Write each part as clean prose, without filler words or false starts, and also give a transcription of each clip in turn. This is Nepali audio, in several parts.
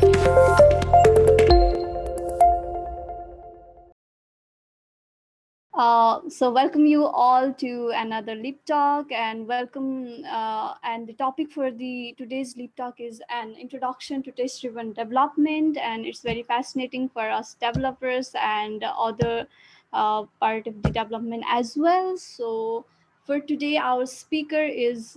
So welcome you all to another Leap Talk, and welcome. And the topic for the today's Leap Talk is an introduction to test-driven development, and it's very fascinating for us developers and other part of the development as well. So for today, our speaker is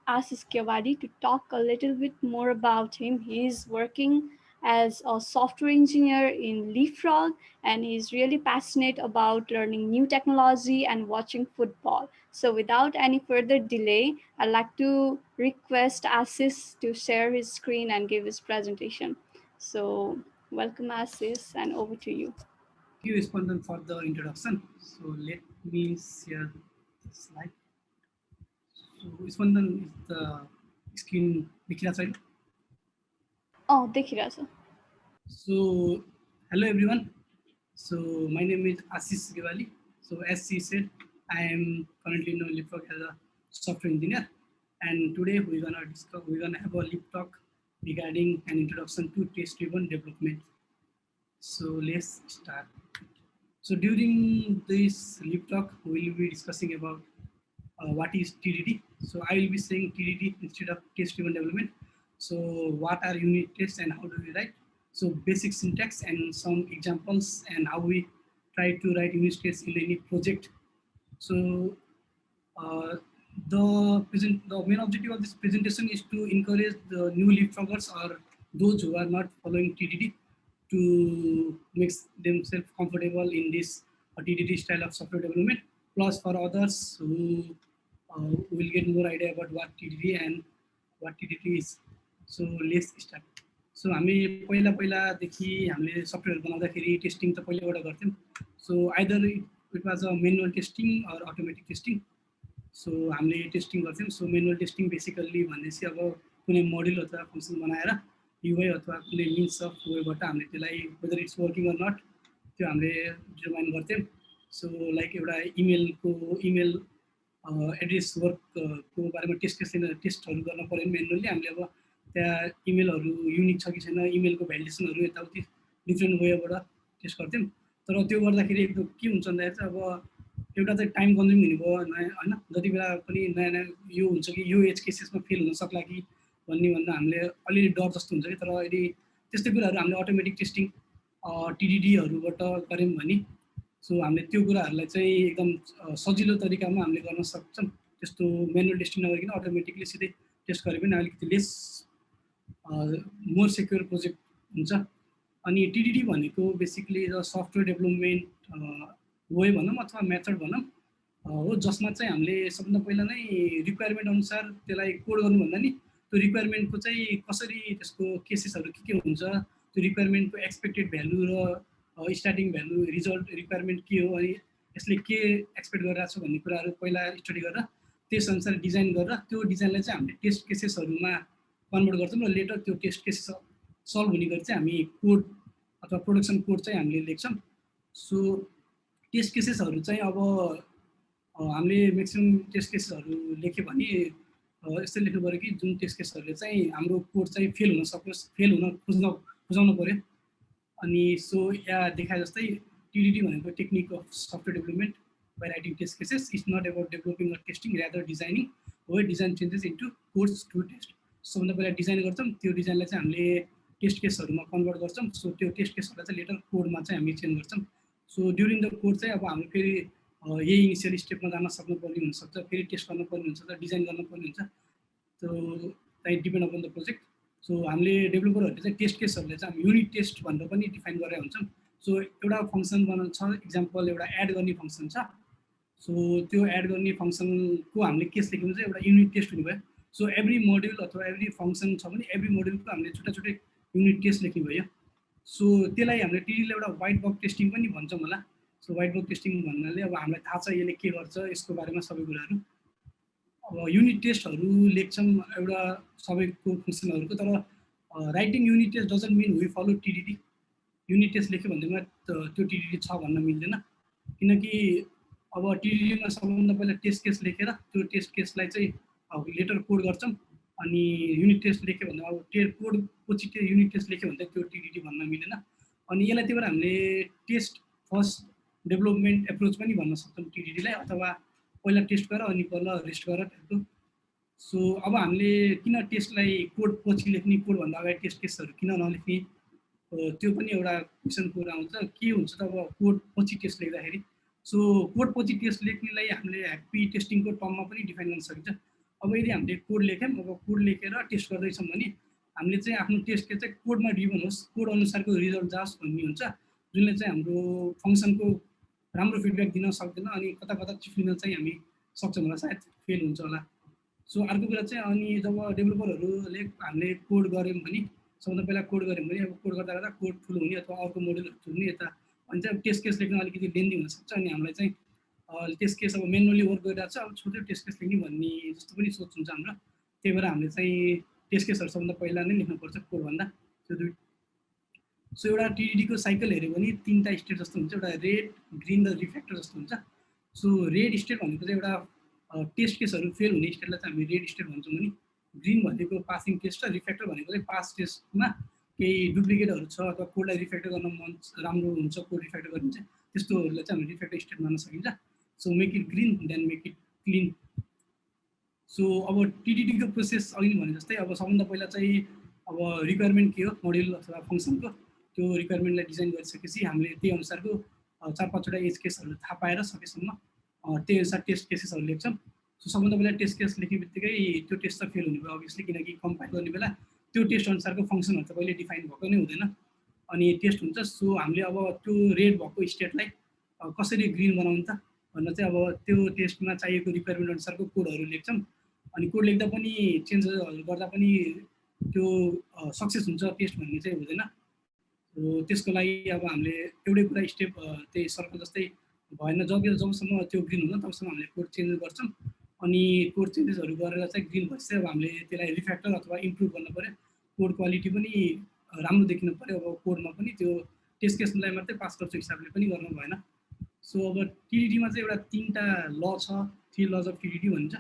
Asis Kiawadi to talk a little bit more about him. He is working as a software engineer in Leapfrog, and he's really passionate about learning new technology and watching football. So, without any further delay, I'd like to request Asis to share his screen and give his presentation. So, welcome, Asis, and over to you. Thank you, Spandan, for the introduction. So let me share the slide. So Spandan is the screen right? Oh, देखिरहेछ. So hello everyone. So my name is Asis Gewali. So as she said, I am currently in Leapfrog as a software engineer, and today we're gonna have a Leap talk regarding an introduction to test-driven development. So let's start. So during this Leap talk, we will be discussing about what is TDD. So I will be saying TDD instead of test-driven development. So what are unit tests and how do we write? So basic syntax and some examples and how we try to write unit tests in any project. So uh, the main objective of this presentation is to encourage the new leapfroggers or those who are not following TDD to make themselves comfortable in this TDD style of software development. Plus, for others who will get more idea about what TDD and what TDD is. So let's start. So हामी पहिला पहिलादेखि हामीले सफ्टवेयर बनाउँदाखेरि टेस्टिङ त पहिलेबाट गर्थ्यौँ. So either it was a manual testing or automatic testing. So हामीले टेस्टिङ गर्थ्यौँ. सो मेनुअल टेस्टिङ बेसिकल्ली भनेपछि अब कुनै मोड्युल अथवा फङ्सन बनाएर युआई अथवा कुनै मिन्स अफ वेबाट हामीले त्यसलाई whether it's working or not त्यो हामीले डिटर्माइन गर्थ्यौँ. सो लाइक एउटा इमेल एड्रेस वर्कको बारेमा टेस्टहरू गर्न पऱ्यो भने मेनुअली हामीले अब त्यहाँ इमेलहरू युनिक छ कि छैन, इमेलको भ्यालिडेसनहरू यताउति डिफ्रेन्ट वेबाट टेस्ट गर्थ्यौँ. तर त्यो गर्दाखेरि एकदम के हुन्छ भन्दाखेरि चाहिँ अब एउटा चाहिँ टाइम कन्ज्युम हुने भयो होइन, जति बेला पनि नयाँ नयाँ यो हुन्छ कि यो एज केसेसमा फेल हुन सक्ला कि भन्दा हामीले अलिअलि डर जस्तो हुन्छ कि. तर यदि त्यस्तै कुराहरू हामीले अटोमेटिक टेस्टिङ टिडिडीहरूबाट गऱ्यौँ भने सो हामीले त्यो कुराहरूलाई चाहिँ एकदम सजिलो तरिकामा हामीले गर्न सक्छौँ. त्यस्तो मेनुअल टेस्टिङ नगरिकन अटोमेटिकली सिधै टेस्ट गरे पनि अलिकति लेस मोर सेक्योर प्रोजेक्ट हुन्छ. अनि टिडिडी भनेको basically the software development way भनौँ अथवा मेथड भनौँ हो, जसमा चाहिँ हामीले सबभन्दा पहिला नै रिक्वायरमेन्ट अनुसार त्यसलाई कोड गर्नुभन्दा नि त्यो रिक्वायरमेन्टको चाहिँ कसरी त्यसको केसेसहरू के हुन्छ, त्यो रिक्वायरमेन्टको एक्सपेक्टेड भ्यालु र स्टार्टिङ भ्यालु रिजल्ट रिक्वायरमेन्ट के हो, अनि यसले के एक्सपेक्ट गरिरहेको छ भन्ने कुराहरू पहिला स्टडी गरेर त्यसअनुसार डिजाइन गरेर त्यो डिजाइनलाई चाहिँ हामीले टेस्ट केसेसहरूमा कन्भर्ट गर्छौँ र लेटर त्यो टेस्ट केसेस सल्भ हुने गरी चाहिँ हामी कोड अथवा प्रोडक्सन कोड चाहिँ हामीले लेख्छौँ. सो टेस्ट केसेसहरू चाहिँ अब हामीले म्याक्सिमम् टेस्ट केसेसहरू लेख्यो भने यस्तै लेख्नु पऱ्यो कि जुन टेस्ट केसहरूले चाहिँ हाम्रो कोड चाहिँ फेल हुन सकोस्, फेल हुन खोजाउनु पऱ्यो. अनि सो यहाँ देखाए जस्तै टिडिडी भनेको technique of software development by writing test cases. It's not about developing or testing, rather designing हो design changes into codes to test. सबभन्दा पहिला डिजाइन गर्छौँ, त्यो डिजाइनलाई चाहिँ हामीले टेस्ट केसहरूमा कन्भर्ट गर्छौँ. सो त्यो टेस्ट केसहरूलाई चाहिँ लेटर कोडमा चाहिँ हामी चेन्ज गर्छौँ. सो ड्युरिङ द कोड चाहिँ अब हामी फेरि यही इनिसियल स्टेपमा जान सक्नुपर्ने हुनसक्छ, फेरि टेस्ट गर्नुपर्ने हुन्छ, डिजाइन गर्नुपर्ने हुन्छ. त्यो चाहिँ depend upon the project. So हामीले डेभलपरहरूले चाहिँ टेस्ट केसहरूले चाहिँ हामी युनिट टेस्ट भनेर पनि डिफाइन गरेर हुन्छौँ. सो एउटा फङ्सन बनाउनु छ, इक्जाम्पल एउटा एड गर्ने फङ्सन छ. सो त्यो एड गर्ने फङ्सनको हामीले केस लेख्नु चाहिँ एउटा युनिट टेस्ट हुने भयो. सो एभ्री मोड्युल अथवा एभ्री फङ्सन छ भने एभ्री मोड्युलको हामीले छुट्टै छुट्टै युनिट टेस्ट लेख्नु भयो. सो त्यसलाई हामीले टिडीले एउटा वाइट बक्स टेस्टिङ पनि भन्छौँ होला. सो वाइट बक्स टेस्टिङ भन्नाले अब हामीलाई थाहा छ यसले के गर्छ, यसको बारेमा सबै कुराहरू. अब युनिट टेस्टहरू लेख्छौँ एउटा सबैको फङ्सनहरूको, तर writing unit test doesn't mean we follow TDD. Unit test लेख्यो भन्दैमा त्यो टिडिडी छ भन्न मिल्दैन, किनकि अब टिडिडीमा सबभन्दा पहिला टेस्ट केस लेखेर त्यो टेस्ट केसलाई चाहिँ लेटर कोड गर्छौँ. अनि युनिट टेस्ट लेख्यो भन्दा अब कोड पछि त्यो युनिट टेस्ट लेख्यो भने त्यो टिडिडी भन्न मिलेन। अनि यसलाई त्यही भएर हामीले टेस्ट फर्स्ट डेभलपमेन्ट एप्रोच पनि भन्न सक्छौँ टिडिडीलाई, अथवा पहिला टेस्ट गर अनि बल्ल रेस्ट गर टाइपको। सो अब हामीले किन टेस्टलाई कोड पछि लेख्ने, कोडभन्दा अगाडि टेस्ट केसहरू किन नलेख्ने, त्यो पनि एउटा क्वेसन कुरा आउँछ। के हुन्छ त अब कोड पछि टेस्ट लेख्दाखेरि? सो कोड पछि टेस्ट लेख्नेलाई हामीले ह्याप्पी टेस्टिङको टर्ममा पनि डिफाइन गर्न सकिन्छ। अब यदि हामीले कोड लेख्यौँ, अब कोड लेखेर टेस्ट गर्दैछौँ भने हामीले चाहिँ आफ्नो टेस्ट केस चाहिँ कोडमा ड्रिभन होस्, कोड अनुसारको रिजल्ट जाओस् भन्ने हुन्छ, जुनले चाहिँ हाम्रो फङ्सनको राम्रो फिडब्याक दिन सक्दैन अनि कता कता चिप्लिन चाहिँ हामी सक्छौँ होला, सायद फेल हुन्छ होला। सो अर्को कुरा चाहिँ अनि जब डेभलपरहरूले हामीले कोड गऱ्यौँ भने, सबभन्दा पहिला कोड गऱ्यौँ भने अब कोड गर्दा गर्दा कोड ठुलो हुने अथवा अर्को मोडलहरू ठुलो हुने, यता अनि चाहिँ टेस्ट केस लेख्न अलिकति लेन्दी हुनसक्छ। अनि हामीलाई चाहिँ टेस्ट केस अब मेनुअली वर्क गरिरहेको छ, अब छोटो टेस्ट केस लेख्ने भन्ने जस्तो पनि सोच हुन्छ हाम्रो। त्यही भएर हामीले चाहिँ टेस्ट केसहरू सबभन्दा पहिला नै लेख्नुपर्छ कोडभन्दा। त्यो दुई। सो एउटा टिडिडीको साइकल हेऱ्यो भने 3टा स्टेट जस्तो हुन्छ, एउटा रेड, ग्रिन र रिफ्याक्टर जस्तो हुन्छ। सो रेड स्टेट भनेको चाहिँ एउटा टेस्ट केसहरू फेल हुने स्टेटलाई चाहिँ हामी रेड स्टेट भन्छौँ भने, ग्रिन भनेको पासिङ टेस्ट र रिफ्याक्टर भनेको चाहिँ पास टेस्टमा केही डुप्लिकेटहरू छ अथवा कोडलाई रिफ्याक्टर गर्न मन राम्रो हुन्छ, कोड रिफ्याक्टर गरिन्छ, त्यस्तोहरूलाई चाहिँ हामी रिफ्याक्टर स्टेट मान्न सकिन्छ। So make it green then make it clean. So अब टिडिडीको प्रोसेस अघि भने जस्तै अब सबभन्दा पहिला चाहिँ अब रिक्वायरमेन्ट के हो मोड्युल अथवा फङ्सनको, त्यो रिक्वायरमेन्टलाई डिजाइन गरिसकेपछि हामीले त्यही अनुसारको 4-5वटा एज केसहरू थाहा पाएर सकेसम्म त्यही अनुसार टेस्ट केसेसहरू लेख्छौँ। सो सबभन्दा पहिला टेस्ट केस लेख्ने बित्तिकै त्यो टेस्ट त फेल हुने भयो अभियसली, किनकि कम्पाइल गर्ने बेला त्यो टेस्ट अनुसारको फङ्सनहरू त कहिले डिफाइन भएको नै हुँदैन अनि टेस्ट हुन्छ। सो हामीले अब त्यो रेड भएको स्टेटलाई कसरी ग्रिन बनाउनु त भनेर चाहिँ अब त्यो टेस्टमा चाहिएको रिक्वायरमेन्ट अनुसारको कोडहरू लेख्छौँ। अनि कोड लेख्दा पनि चेन्जेसहरू गर्दा पनि त्यो सक्सेस हुन्छ टेस्ट भन्ने चाहिँ हुँदैन। त्यसको लागि अब हामीले एउटै कुरा स्टेप त्यही सर्कल जस्तै भएन, जबसम्म त्यो ग्रिन हुँदैन तबसम्म हामीले कोड चेन्ज गर्छौँ। अनि कोड चेन्जेसहरू गरेर चाहिँ ग्रिन भएपछि अब हामीले त्यसलाई रिफ्याक्टर अथवा इम्प्रुभ गर्नु पऱ्यो, कोड क्वालिटी पनि राम्रो देखिनु पऱ्यो। अब कोडमा पनि त्यो टेस्ट केसलाई मात्रै पास गर्छु हिसाबले पनि गर्नु भएन। सो अब टिडिडीमा चाहिँ एउटा 3टा ल छ, 3 लज अफ टिडिडी भन्छ।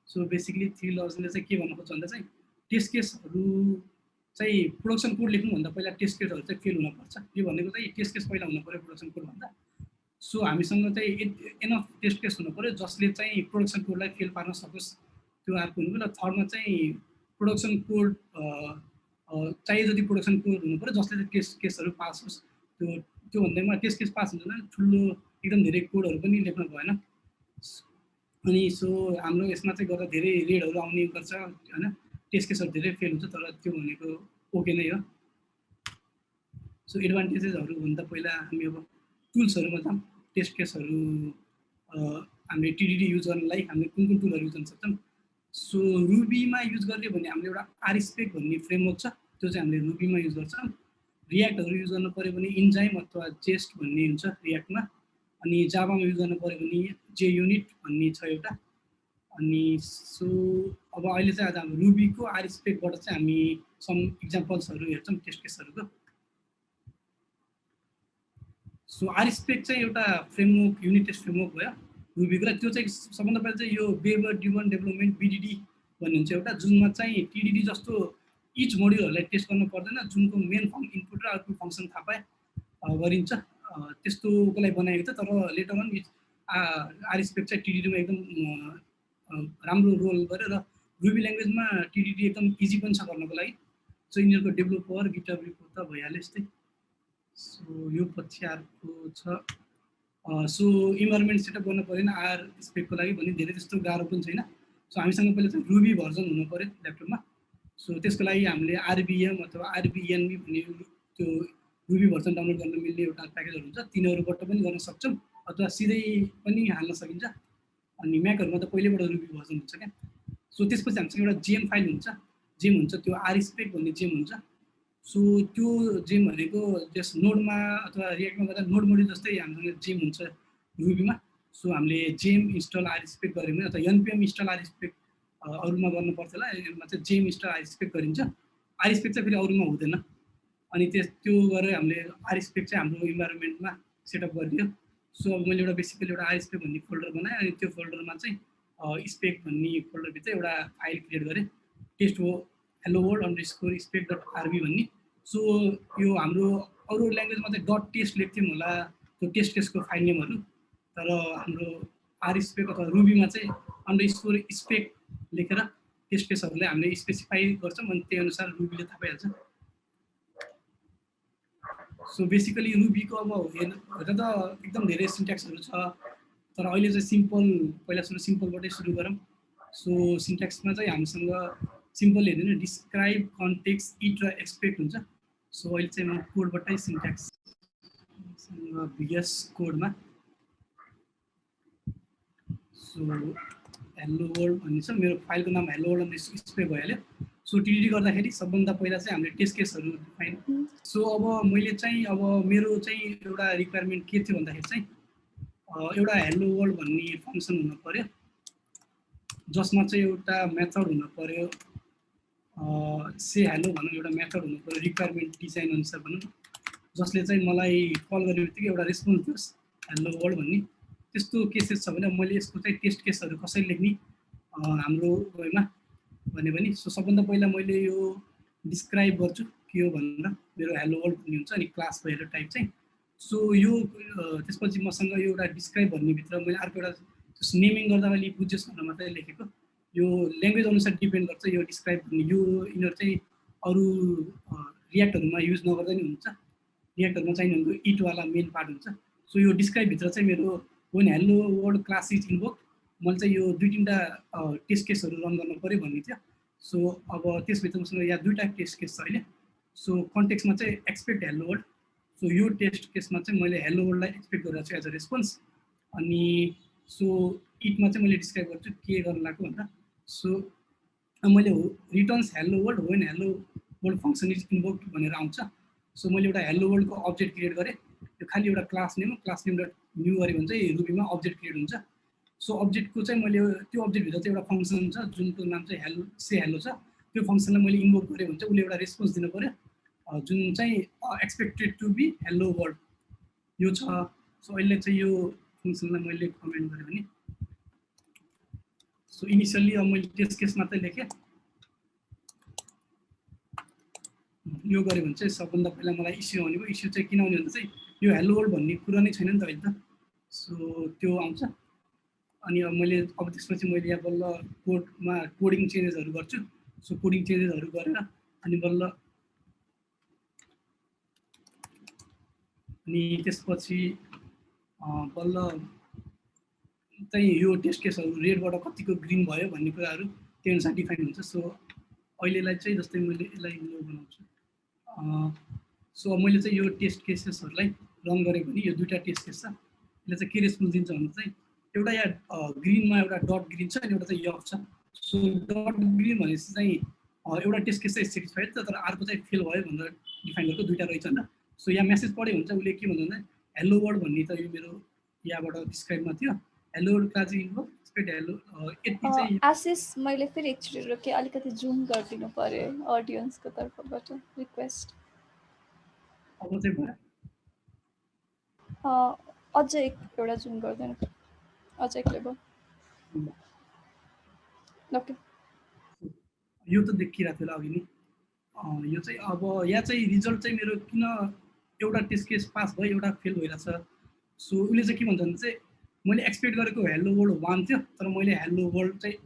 सो बेसिकली 3 लजले चाहिँ के भन्नु खोज्छ भन्दा चाहिँ टेस्ट केसहरू चाहिँ प्रोडक्सन कोड लेख्नुभन्दा पहिला टेस्ट केसहरू चाहिँ फेल हुनुपर्छ। यो भनेको चाहिँ टेस्ट केस पहिला हुनु पऱ्यो प्रोडक्सन कोडभन्दा। सो हामीसँग चाहिँ एनफ टेस्ट केस हुनु पऱ्यो जसले चाहिँ प्रोडक्सन कोडलाई फेल पार्न सकोस्, त्यो अर्को हुनु पऱ्यो। थर्डमा चाहिँ प्रोडक्सन कोड चाहिए जति प्रोडक्सन कोड हुनु पऱ्यो जसले चाहिँ टेस्ट केसहरू पास होस्। त्यो भन्दैमा टेस्ट केस पास हुन्छ भने ठुलो एकदम धेरै कोडहरू पनि लेख्नु भएन। अनि सो हाम्रो यसमा चाहिँ गर्दा धेरै रेडहरू आउने गर्छ होइन, टेस्ट केसहरू धेरै फेल हुन्छ, तर त्यो भनेको ओके नै हो। सो एडभान्टेजेसहरू भन्दा पहिला हामी अब टुल्सहरूमा जाऊँ। टेस्ट केसहरू हामीले टिडिडी युज गर्नलाई हामीले कुन कुन टुलहरू युज गर्न सक्छौँ। सो रुबीमा युज गर्ने भने हामीले एउटा आरस्पेक भन्ने फ्रेमवर्क छ, त्यो चाहिँ हामीले रुबीमा युज गर्छौँ। रियाक्टहरू युज गर्नु पऱ्यो भने इन्जाइम अथवा जेस्ट भन्ने हुन्छ रियाक्टमा। अनि जाभामा युज गर्नु पऱ्यो भने JUnit भन्ने छ एउटा। अनि सो अब अहिले चाहिँ आज हाम्रो रुबीको आरस्पेकबाट चाहिँ हामी सम इक्जाम्पल्सहरू हेर्छौँ टेस्ट केसहरूको। सो आरस्पेक चाहिँ एउटा फ्रेमवर्क, युनिट टेस्ट फ्रेमवर्क भयो रुबीको। र त्यो चाहिँ सबभन्दा पहिला चाहिँ यो वेबर ड्रिभन डेभलपमेन्ट BDD भन्ने हुन्छ एउटा, जुनमा चाहिँ टिडिडी जस्तो इच मोड्युलहरूलाई टेस्ट गर्नु पर्दैन, जुनको मेन इनपुट र आउटपुट फङ्सन थाहा पाए गरिन्छ, त्यस्तोको लागि बनाएको थियो। तर लेटर अन आरस्पेक चाहिँ टिडिडीमा एकदम राम्रो रोल गर्यो र रुबी ल्याङ्ग्वेजमा टिडिडी एकदम इजी पनि छ गर्नको लागि। सो यिनीहरूको डेभलपर गिटहब रिपो त भइहाल्यो यस्तै। सो यो पछि अर्को छ सो इन्भाइरोमेन्ट सेटअप गर्नु परेन आरस्पेकको लागि भने धेरै त्यस्तो गाह्रो पनि छैन। सो हामीसँग पहिला चाहिँ रुबी भर्जन हुनु पऱ्यो ल्यापटपमा। सो त्यसको लागि हामीले RBM अथवा RBNB भन्ने त्यो रुबी भर्जन डाउनलोड गर्न मिल्ने एउटा प्याकेजहरू हुन्छ, तिनीहरूबाट पनि गर्न सक्छौँ अथवा सिधै पनि हाल्न सकिन्छ। अनि म्याकहरूमा त पहिल्यैबाट रुबी भर्जन हुन्छ क्या। सो त्यसपछि हामीसँग एउटा जेम फाइल हुन्छ, जेम हुन्छ त्यो आरस्पेक भन्ने जेम हुन्छ। सो त्यो जेम भनेको जस नोडमा अथवा रियाक्टमा गर्दा नोड मोड्युल जस्तै हामीसँग जेम हुन्छ रुबीमा। सो हामीले जेम इन्स्टल आरस्पेक गऱ्यौँ भने अथवा npm इन्स्टल आरस्पेक अरूमा गर्नुपर्छ होला, यसमा चाहिँ जेम इन्स्टल आरस्पेक गरिन्छ। आरस्पेक चाहिँ फेरि अरूमा हुँदैन। अनि त्यो गरेर हामीले आरस्पेक चाहिँ हाम्रो इन्भाइरोमेन्टमा सेटअप गरिदियो। सो अब मैले एउटा बेसिकली एउटा आरस्पेक भन्ने फोल्डर बनाएँ, अनि त्यो फोल्डरमा चाहिँ स्पेक भन्ने फोल्डरभित्र एउटा फाइल क्रिएट गरेँ टेस्ट हो hello world underscore spec dot RB भन्ने। सो यो हाम्रो अरू ल्याङ्ग्वेजमा चाहिँ डट टेस्ट लेख्थ्यौँ होला त्यो टेस्ट केसको फाइल नेमहरू, तर हाम्रो आर स्पेक अथवा रुबीमा चाहिँ अन्डरस्कोर स्पेक लेखेर टेस्ट केसहरूलाई हामीले स्पेसिफाई गर्छौँ अनि त्यही अनुसार रुबीले थाहा पाइहाल्छ। सो बेसिकली रुबीको अब हेर्दा त एकदम धेरै सिन्ट्याक्सहरू छ, तर अहिले चाहिँ सिम्पल पहिला सुरु सिम्पलबाटै सुरु गरौँ। सो सिन्ट्याक्समा चाहिँ हामीसँग सिम्पल हेर्दैन, डिस्क्राइब, कन्टेक्स्ट, इट र एक्सपेक्ट हुन्छ। सो अहिले चाहिँ म कोडबाटै सिन्ट्याक्स भिएस कोडमा सो हेलो वर्ल्ड भन्ने छ, मेरो फाइलको नाम हेलो वर्ल्ड स्पेक भइहाल्यो। सो टिडी गर्दाखेरि सबभन्दा पहिला चाहिँ हामीले टेस्ट केसहरू डिफाइन। सो अब मैले चाहिँ अब मेरो चाहिँ एउटा रिक्वायरमेन्ट के थियो भन्दाखेरि चाहिँ एउटा हेलो वर्ल्ड भन्ने फङ्सन हुनु पर्यो जसमा चाहिँ एउटा मेथड हुनु पर्यो, से हेलो भनौँ, एउटा मेथड हुनु पर्यो रिक्वायरमेन्ट डिजाइन अनुसार भनौँ, जसले चाहिँ मलाई कल गर्ने बित्तिकै एउटा रेस्पोन्स दियोस् हेलो वर्ल्ड भन्ने। त्यस्तो केसेस छ भने मैले यसको चाहिँ टेस्ट केसहरू कसरी लेख्ने हाम्रो उयोमा भन्यो भने, सो सबभन्दा पहिला मैले यो डिस्क्राइब गर्छु के हो भनेर, मेरो हेलो वर्ल्ड भन्ने हुन्छ अनि क्लास भएर टाइप चाहिँ। सो यो त्यसपछि मसँग यो एउटा डिस्क्राइब भन्नेभित्र मैले अर्को एउटा नेमिङ गर्दा मैले बुझ्योस् भनेर मात्रै लेखेको। यो ल्याङ्ग्वेज अनुसार डिपेन्ड गर्छ यो डिस्क्राइब भन्ने, यो यिनीहरू चाहिँ अरू रियाक्टहरूमा युज नगर्दा नि हुन्छ, रियाक्टरमा चाहिँ यिनीहरूको इटवाला मेन पार्ट हुन्छ। सो यो डिस्क्राइबभित्र चाहिँ मेरो when hello world class is invoke मैले चाहिँ यो 2-3टा टेस्ट केसहरू रन गर्नु पऱ्यो भन्ने थियो। सो अब त्यसभित्र मसँग यहाँ 2टा टेस्ट केस छ अहिले। सो कन्टेक्स्टमा चाहिँ एक्सपेक्ट हेलो वर्ल्ड, सो यो टेस्ट केसमा चाहिँ मैले हेलो वर्ल्डलाई एक्सपेक्ट गरेर छु एज अ रेस्पोन्स। अनि सो इटमा चाहिँ मैले डिस्क्राइब गर्छु के गर्नु लाग्यो भनेर। सो मैले returns hello world when hello world function is invoked भनेर आउँछ। सो मैले एउटा हेलो वर्ल्डको अब्जेक्ट क्रिएट गरेँ, त्यो खालि एउटा क्लास नेम डट न्यू गरेँ भने चाहिँ रुबीमा अब्जेक्ट क्रिएट हुन्छ। सो अब्जेक्टको चाहिँ मैले त्यो अब्जेक्टभित्र चाहिँ एउटा फङ्सन छ जुनको नाम चाहिँ हेलो से हेलो छ, त्यो फङ्सनलाई मैले इन्भोक गरेँ भने चाहिँ उसले एउटा रेस्पोन्स दिनु पऱ्यो जुन चाहिँ expected to be hello world यो छ। सो अहिले चाहिँ यो फङ्सनलाई मैले कमेन्ट गरेँ भने, सो इनिसियल्ली अब मैले टेस्ट केस मात्रै लेखेँ, यो गरेँ भने चाहिँ सबभन्दा पहिला मलाई इस्यु आउनेको, इस्यु चाहिँ किन आउने भन्दा चाहिँ यो हेलो वर्ल्ड भन्ने कुरा नै छैन नि त अहिले त। सो त्यो आउँछ। अनि अब मैले अब त्यसपछि मैले यहाँ बल्ल कोडमा कोडिङ चेन्जेसहरू गर्छु। सो कोडिङ चेन्जेसहरू गरेर अनि बल्ल अनि त्यसपछि बल्ल चाहिँ यो टेस्ट केसहरू रेडबाट कतिको ग्रिन भयो भन्ने कुराहरू त्यही अनुसार डिफाइन हुन्छ। सो अहिलेलाई चाहिँ जस्तै मैले यसलाई लो बनाउँछु। सो मैले चाहिँ यो टेस्ट केसेसहरूलाई रन गरेँ भने यो 2टा टेस्ट केस छ, यसले चाहिँ के रेस्पोन्स दिन्छ भने चाहिँ एउटा यहाँ ग्रिनमा एउटा डट ग्रिन छ अनि एउटा चाहिँ यफ छ। सो डट ग्रिन भनेपछि चाहिँ एउटा टेस्ट केस चाहिँ सेटिस्फाइड छ, तर अर्को चाहिँ फेल भयो भनेर डिफाइन गरेको 2टा रहेछ नि त। सो यहाँ मेसेज पढ्यो भने चाहिँ उसले के भन्छ भने हेलो वर्ल्ड भन्ने त यो मेरो यहाँबाट डिस्क्राइबमा थियो, हेलो वर्ल्ड क्लास इन्भो एक्सपेक्ट हेलो यति चाहिँ। आशिष मैले फेरि एकचोटि रोकेँ, अलिकति जुम गरिदिनु पर्यो अडियन्सको तर्फबाट रिक्वेस्ट। अब चाहिँ भयो अझै एउटा जुम गर्दैन, अझै एक्लै भयो। ओके यो त देखिरहेको थियो अघि नि। यो चाहिँ अब यहाँ चाहिँ रिजल्ट चाहिँ मेरो किन एउटा टेस्ट केस पास भयो एउटा फेल भइरहेछ। सो उसले चाहिँ के भन्छ भने चाहिँ मैले एक्सपेक्ट गरेको हेलो वर्ल्ड 1 थियो, तर मैले हेलो वर्ल्ड चाहिँ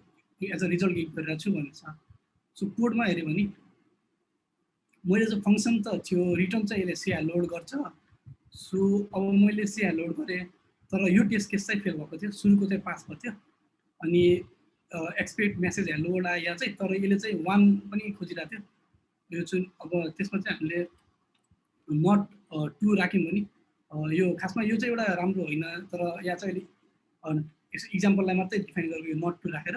एज अ रिजल्ट गिभ गरिरहेको छु भनेको छ। सो कोडमा हेऱ्यो भने मैले जो फङ्सन त थियो रिटर्न चाहिँ यसले से हेलोड गर्छ। सो अब मैले से हेलोड गरेँ, तर यो टेस्ट केस चाहिँ फेल भएको थियो, सुरुको चाहिँ पास भएको थियो। अनि एक्सपेक्ट मेसेज हेलोड आयो यहाँ चाहिँ, तर यसले चाहिँ 1 पनि खोजिरहेको थियो। यो चाहिँ अब त्यसमा चाहिँ हामीले नट 2 राख्यौँ भने यो खासमा यो चाहिँ एउटा राम्रो होइन, तर यहाँ चाहिँ इक्जाम्पललाई मात्रै डिफाइन गरेको यो नट 2 राखेर।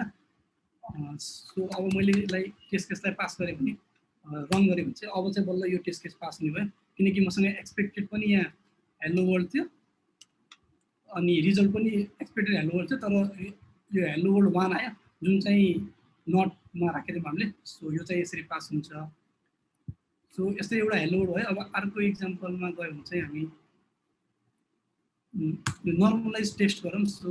सो अब मैले यसलाई टेस्ट केसलाई पास गरेँ भने रन गरेँ भने चाहिँ अब चाहिँ बल्ल यो टेस्ट केस पास हुने भयो, किनकि मसँग एक्सपेक्टेड पनि यहाँ हेलो वर्ल्ड थियो अनि रिजल्ट पनि एक्सपेक्टेड हेलो वर्ल्ड थियो, तर यो हेलो वर्ल्ड 1 आयो जुन चाहिँ नटमा राखेर हामीले। सो यो चाहिँ यसरी पास हुन्छ। सो यस्तै एउटा हेलो वर्ल्ड भयो। अब अर्को इक्जाम्पलमा गयो भने चाहिँ हामी यो नर्मलाइज टेस्ट गरौँ। सो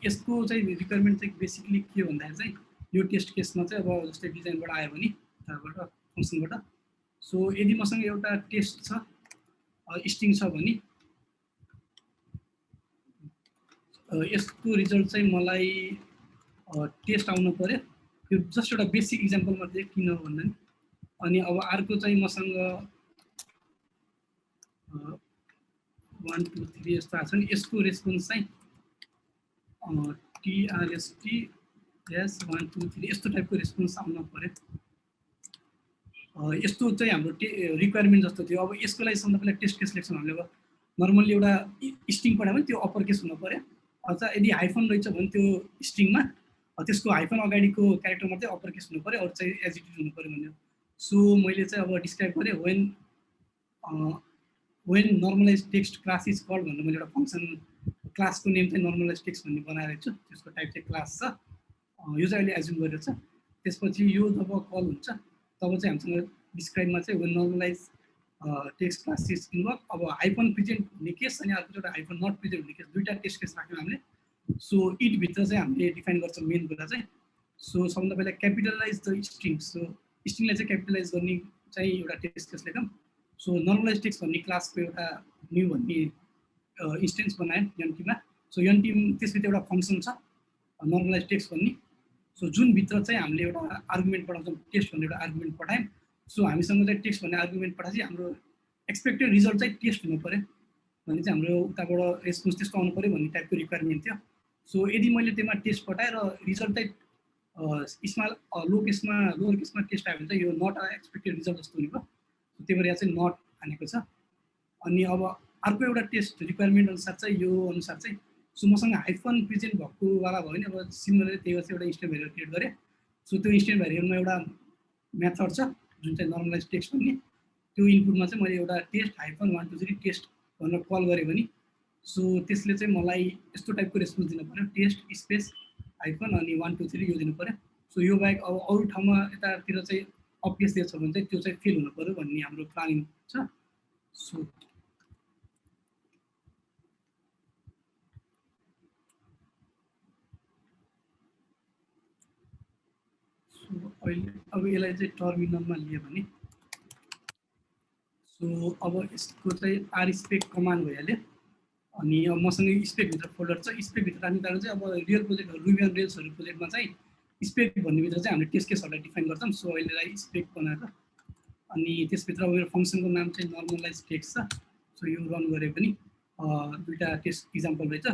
यसको चाहिँ रिक्वायरमेन्ट चाहिँ बेसिकली के भन्दाखेरि चाहिँ यो टेस्ट केसमा चाहिँ अब जस्तै डिजाइनबाट आयो भने त्यहाँबाट फङ्सनबाट सो यदि मसँग एउटा टेस्ट छ स्ट्रिङ छ भने यसको रिजल्ट चाहिँ मलाई टेस्ट आउनु पर्यो यो जस्ट एउटा बेसिक इक्जाम्पल मात्रै किन भन्दा नि अनि अब अर्को चाहिँ मसँग 1 2 3 यस्तो आएको छ नि यसको रेस्पोन्स चाहिँ TRST yes 1 2 3 यस्तो टाइपको रेस्पोन्स आउनु पर्यो यस्तो चाहिँ हाम्रो रिक्वायरमेन्ट जस्तो थियो अब यसको लागि सबभन्दा पहिला टेस्ट केस लेख्छौँ हामीले अब नर्मल्ली एउटा स्ट्रिङ पढायो भने त्यो अप्पर केस हुनु पर्यो अझ यदि हाइफन रहेछ भने त्यो स्ट्रिङमा त्यसको हाइफन अगाडिको क्यारेक्टर मात्रै अप्पर केस हुनु पर्यो अरू चाहिँ एज इट इज हुनु पर्यो भन्यो सो मैले चाहिँ अब डिस्क्राइब गरेँ when normalized text class is called भन्नु मैले एउटा फङ्सन क्लासको नेम चाहिँ normalized text भन्ने बनाएको छु त्यसको टाइप चाहिँ क्लास छ यो चाहिँ अहिले एज्युम गरेको छ त्यसपछि यो जब कल हुन्छ तब चाहिँ हामीसँग डिस्क्राइबमा चाहिँ when normalized text class is invoked अब हाइफन प्रेजेन्ट हुने केस अनि अर्को एउटा हाइफन नट प्रेजेन्ट हुने केस दुईटा टेस्ट केस राख्यौँ हामीले सो इट भित्र चाहिँ हामीले डिफाइन गर्छौँ मेन कुरा चाहिँ सो सबभन्दा पहिला क्यापिटलाइज द स्ट्रिङ सो स्ट्रिङलाई चाहिँ क्यापिटलाइज गर्ने चाहिँ एउटा टेस्ट केस लेखौँ सो नर्मलाइज टेक्स्ट भन्ने क्लासको एउटा न्यू भन्ने इन्स्टेन्स बनाएँ एनटीमा सो एनटी त्यसभित्र एउटा फङ्सन छ नर्मलाइज टेक्स्ट भन्ने सो जुनभित्र चाहिँ हामीले एउटा आर्गुमेन्ट पठाउँछौँ टेस्ट भन्ने एउटा आर्गुमेन्ट पठायौँ सो हामीसँग चाहिँ टेस्ट भन्ने आर्गुमेन्ट पठाएपछि हाम्रो एक्सपेक्टेड रिजल्ट चाहिँ टेस्ट हुनु पऱ्यो भने चाहिँ हाम्रो उताबाट रेस्पोन्स त्यस्तो आउनु पऱ्यो भन्ने टाइपको रिक्वायरमेन्ट थियो सो यदि मैले त्यसमा टेस्ट पठाएर रिजल्ट चाहिँ स्मल लोवर केसमा टेस्ट आयो भने चाहिँ यो नट एक्सपेक्टेड रिजल्ट जस्तो हुने भयो त्यही भएर यहाँ चाहिँ नट हानेको छ अनि अब अर्को एउटा टेस्ट रिक्वायरमेन्ट अनुसार चाहिँ यो अनुसार चाहिँ सो मसँग हाइफन प्रेजेन्ट भएको वाला भयो भने अब सिमिलरली त्यही भएर एउटा इन्स्टेन्ट भेरिएबल क्रिएट गरेँ सो त्यो इन्स्टेन्ट भेरिएबलमा एउटा मेथड छ जुन चाहिँ नर्मलाइज टेक्स्ट भन्ने त्यो इनपुटमा चाहिँ मैले एउटा टेस्ट हाइफन 1 2 3 टेस्ट भनेर कल गरेँ भने सो त्यसले चाहिँ मलाई यस्तो टाइपको रेस्पोन्स दिनु पऱ्यो टेस्ट स्पेस हाइफन अनि 1 2 3 यो दिनु पऱ्यो सो यो बाहेक अब अरू ठाउँमा यतातिर चाहिँ अपियस दिएको छ भने चाहिँ त्यो चाहिँ फेल हुनु पऱ्यो भन्ने हाम्रो प्लानिङ छ सो अहिले अब यसलाई चाहिँ टर्मिनलमा लियो भने सो अब यसको चाहिँ आरस्पेक कमान्ड भइहाल्यो अनि अब मसँग स्पेकभित्र फोल्डर छ स्पेकभित्र राख्ने कारण चाहिँ अब रियल प्रोजेक्टहरू रुबी अन रेल्सहरू प्रोजेक्टमा चाहिँ स्पेक भन्नेभित्र चाहिँ हामीले टेस्ट केसहरूलाई डिफाइन गर्छौँ सो अहिलेलाई स्पेक बनाएर अनि त्यसभित्र अब मेरो फङ्सनको नाम चाहिँ नर्मलाइज टेक्स्ट छ सो यो रन गरे पनि दुईवटा टेस्ट इक्जाम्पल रहेछ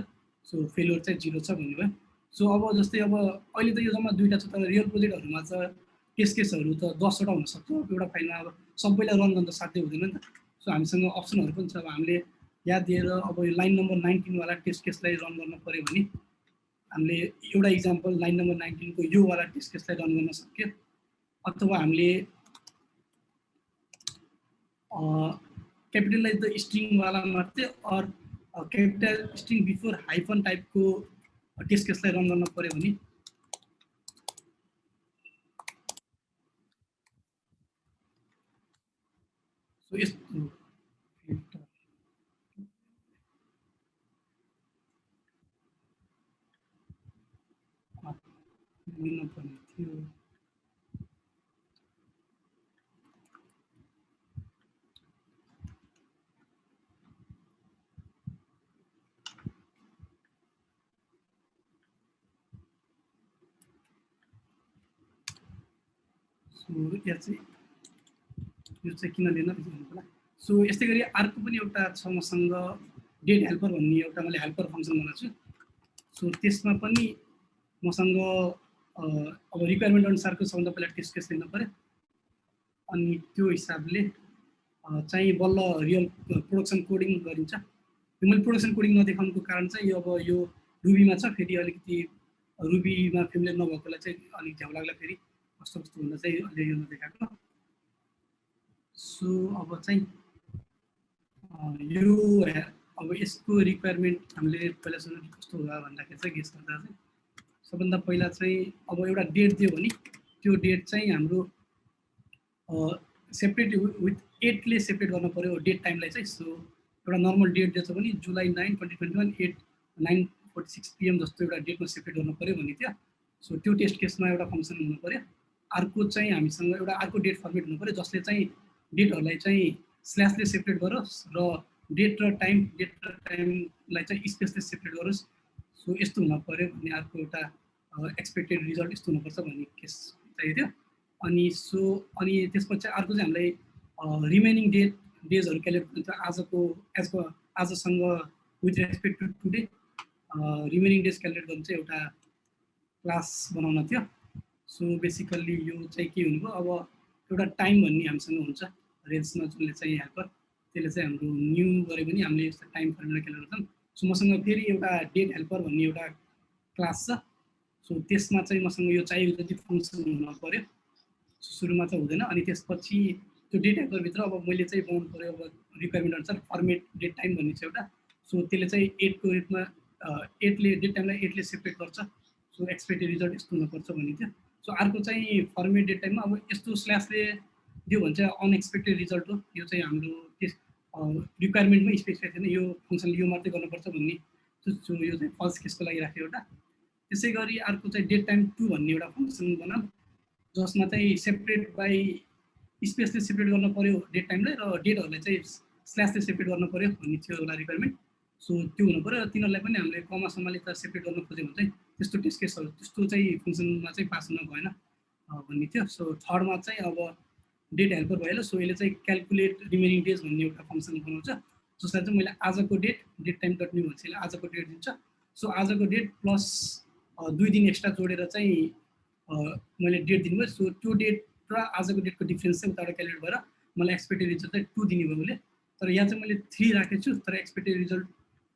सो फेलियर चाहिँ 0 छ भन्नुभयो सो अब जस्तै अब अहिले त यो जम्मा दुईवटा छ तर रियल प्रोजेक्टहरूमा चाहिँ टेस्ट केसहरू त 10वटा हुनसक्छ एउटा फाइलमा अब सबैलाई रन गर्न त साध्य हुँदैन नि त सो हामीसँग अप्सनहरू पनि छ अब हामीले याद दिएर अब यो लाइन नम्बर 19 वाला टेस्ट केसलाई रन गर्न पऱ्यो भने हामीले एउटा इक्जाम्पल लाइन नम्बर 19 को यो वाला टेस्ट केसलाई रन गर्न सक्यो अथवा हामीले क्यापिटलाइज द स्ट्रिङ वाला मात्रै or capital string before hyphen टाइपको टेस्ट केसलाई रन गर्न पऱ्यो भने सो यस्तो लिनुपर्ने थियो यो चाहिँ किन लिन होला सो यस्तै गरी अर्को पनि एउटा छ मसँग डेट हेल्पर भन्ने एउटा मैले हेल्पर फङ्सन बनाएको छु सो त्यसमा पनि मसँग अब रिक्वायरमेन्ट अनुसारको सबभन्दा पहिला टेस्ट केस लिनु पऱ्यो अनि त्यो हिसाबले चाहिँ बल्ल रियल प्रोडक्सन कोडिङ गरिन्छ यो मैले प्रोडक्सन कोडिङ नदेखाउनुको कारण चाहिँ यो अब यो रुबीमा छ फेरि अलिकति रुबीमा फेमिलियर नभएकोलाई चाहिँ अलिक झ्याउ लाग्ला फेरि कस्तो कस्तो भन्दा चाहिँ अहिले यो नदेखाएको सो अब चाहिँ यो अब यसको रिक्वायरमेन्ट हामीले पहिलासँग कस्तो होला भन्दाखेरि चाहिँ गेस गर्दा चाहिँ सबभन्दा पहिला चाहिँ अब एउटा डेट दियो भने त्यो डेट चाहिँ हाम्रो सेपरेट विथ 8 ले सेपरेट गर्न पर्यो डेट टाइमलाई चाहिँ सो एउटा नर्मल डेट दिएछ भने जुलाई 9 2021 8 9:46 PM जस्तो एउटा डेटमा सेपरेट गर्न पर्यो भन्ने थियो सो त्यो टेस्ट केसमा एउटा फङ्सन हुनु पर्यो। अर्को चाहिँ हामीसँग एउटा अर्को डेट फर्मेट हुनु पर्यो जसले चाहिँ डेटहरूलाई चाहिँ स्ल्यासले सेपरेट गरोस् र डेट र टाइमलाई चाहिँ स्पेसले सेपरेट गरोस्। सो यस्तो हुन पर्यो भन्ने अर्को एउटा एक्सपेक्टेड रिजल्ट यस्तो हुनुपर्छ भन्ने केस चाहिएको थियो। अनि त्यसपछि अर्को चाहिँ हामीलाई रिमेनिङ डेजहरू क्यालकुलेट हुन्छ आजसँग with respect to today remaining days calculate गर्नु चाहिँ एउटा क्लास बनाउन थियो। सो बेसिकल्ली यो चाहिँ के हुनुभयो, अब एउटा टाइम भन्ने हामीसँग हुन्छ रेल्समा जुनले चाहिँ हेल्पर, त्यसले चाहिँ हाम्रो न्यू गऱ्यो भने हामीले यस्तो टाइम फर्मुला क्यालकुलेट गर्छौँ। सो मसँग फेरि एउटा डेट हेल्पर भन्ने एउटा क्लास छ। सो त्यसमा चाहिँ मसँग यो चाहिएको जति फङ्सन हुन पर्यो, सुरुमा चाहिँ हुँदैन। अनि त्यसपछि त्यो डेट हेल्परभित्र अब मैले चाहिँ बनाउनु पर्यो अब रिक्वायरमेन्ट अनुसार फर्मेट डेट टाइम भन्ने छ एउटा। सो त्यसले चाहिँ 8 को रूपमा 8ले डेट टाइमलाई 8ले सेपरेट गर्छ। सो एक्सपेक्टेड रिजल्ट यस्तो हुनुपर्छ भन्ने थियो। सो अर्को चाहिँ फर्मेट डेट टाइममा अब यस्तो स्ल्यासले दियो भने चाहिँ अनएक्सपेक्टेड रिजल्ट हो। यो चाहिँ हाम्रो त्यस रिक्वायरमेन्टमै स्पेसिफाई थिएन यो फङ्सनले यो मात्रै गर्नुपर्छ भन्ने। सो यो चाहिँ फल्स केसको लागि राख्यो एउटा। त्यसै गरी अर्को चाहिँ डेट टाइम 2 भन्ने एउटा फङ्सन बनाऊँ जसमा चाहिँ सेपरेट बाई स्पेसले सेपरेट गर्न पर्यो डेट टाइमलाई र डेटहरूलाई चाहिँ स्ल्यासले सेपरेट गर्न पर्यो भन्ने थियो एउटा रिक्वायरमेन्ट। सो त्यो हुनु पर्यो र तिनीहरूलाई पनि हामीले कमासम्मले त सेपरेट गर्न खोज्यो भने चाहिँ त्यस्तो टेस्ट केसहरू त्यस्तो चाहिँ फङ्सनमा चाहिँ पास हुन भएन भन्ने थियो। सो थर्डमा चाहिँ अब डेट हेल्पर भइहाल्यो। सो यसले चाहिँ क्यालकुलेट रिमेनिङ डेज भन्ने एउटा फङ्सन बनाउँछ जसलाई चाहिँ मैले आजको डेट टाइम डट न्यू भन्छ, यसले आजको डेट दिन्छ। सो आजको डेट प्लस 2 दिन एक्स्ट्रा जोडेर चाहिँ मैले डेट दिनुभयो। सो त्यो डेट र आजको डेटको डिफ्रेन्स चाहिँ उताबाट क्यालकुलेट भएर मलाई एक्सपेक्टेड रिजल्ट चाहिँ 2 दिने भयो उसले। तर यहाँ चाहिँ मैले 3 राखेको छु तर एक्सपेक्टेड रिजल्ट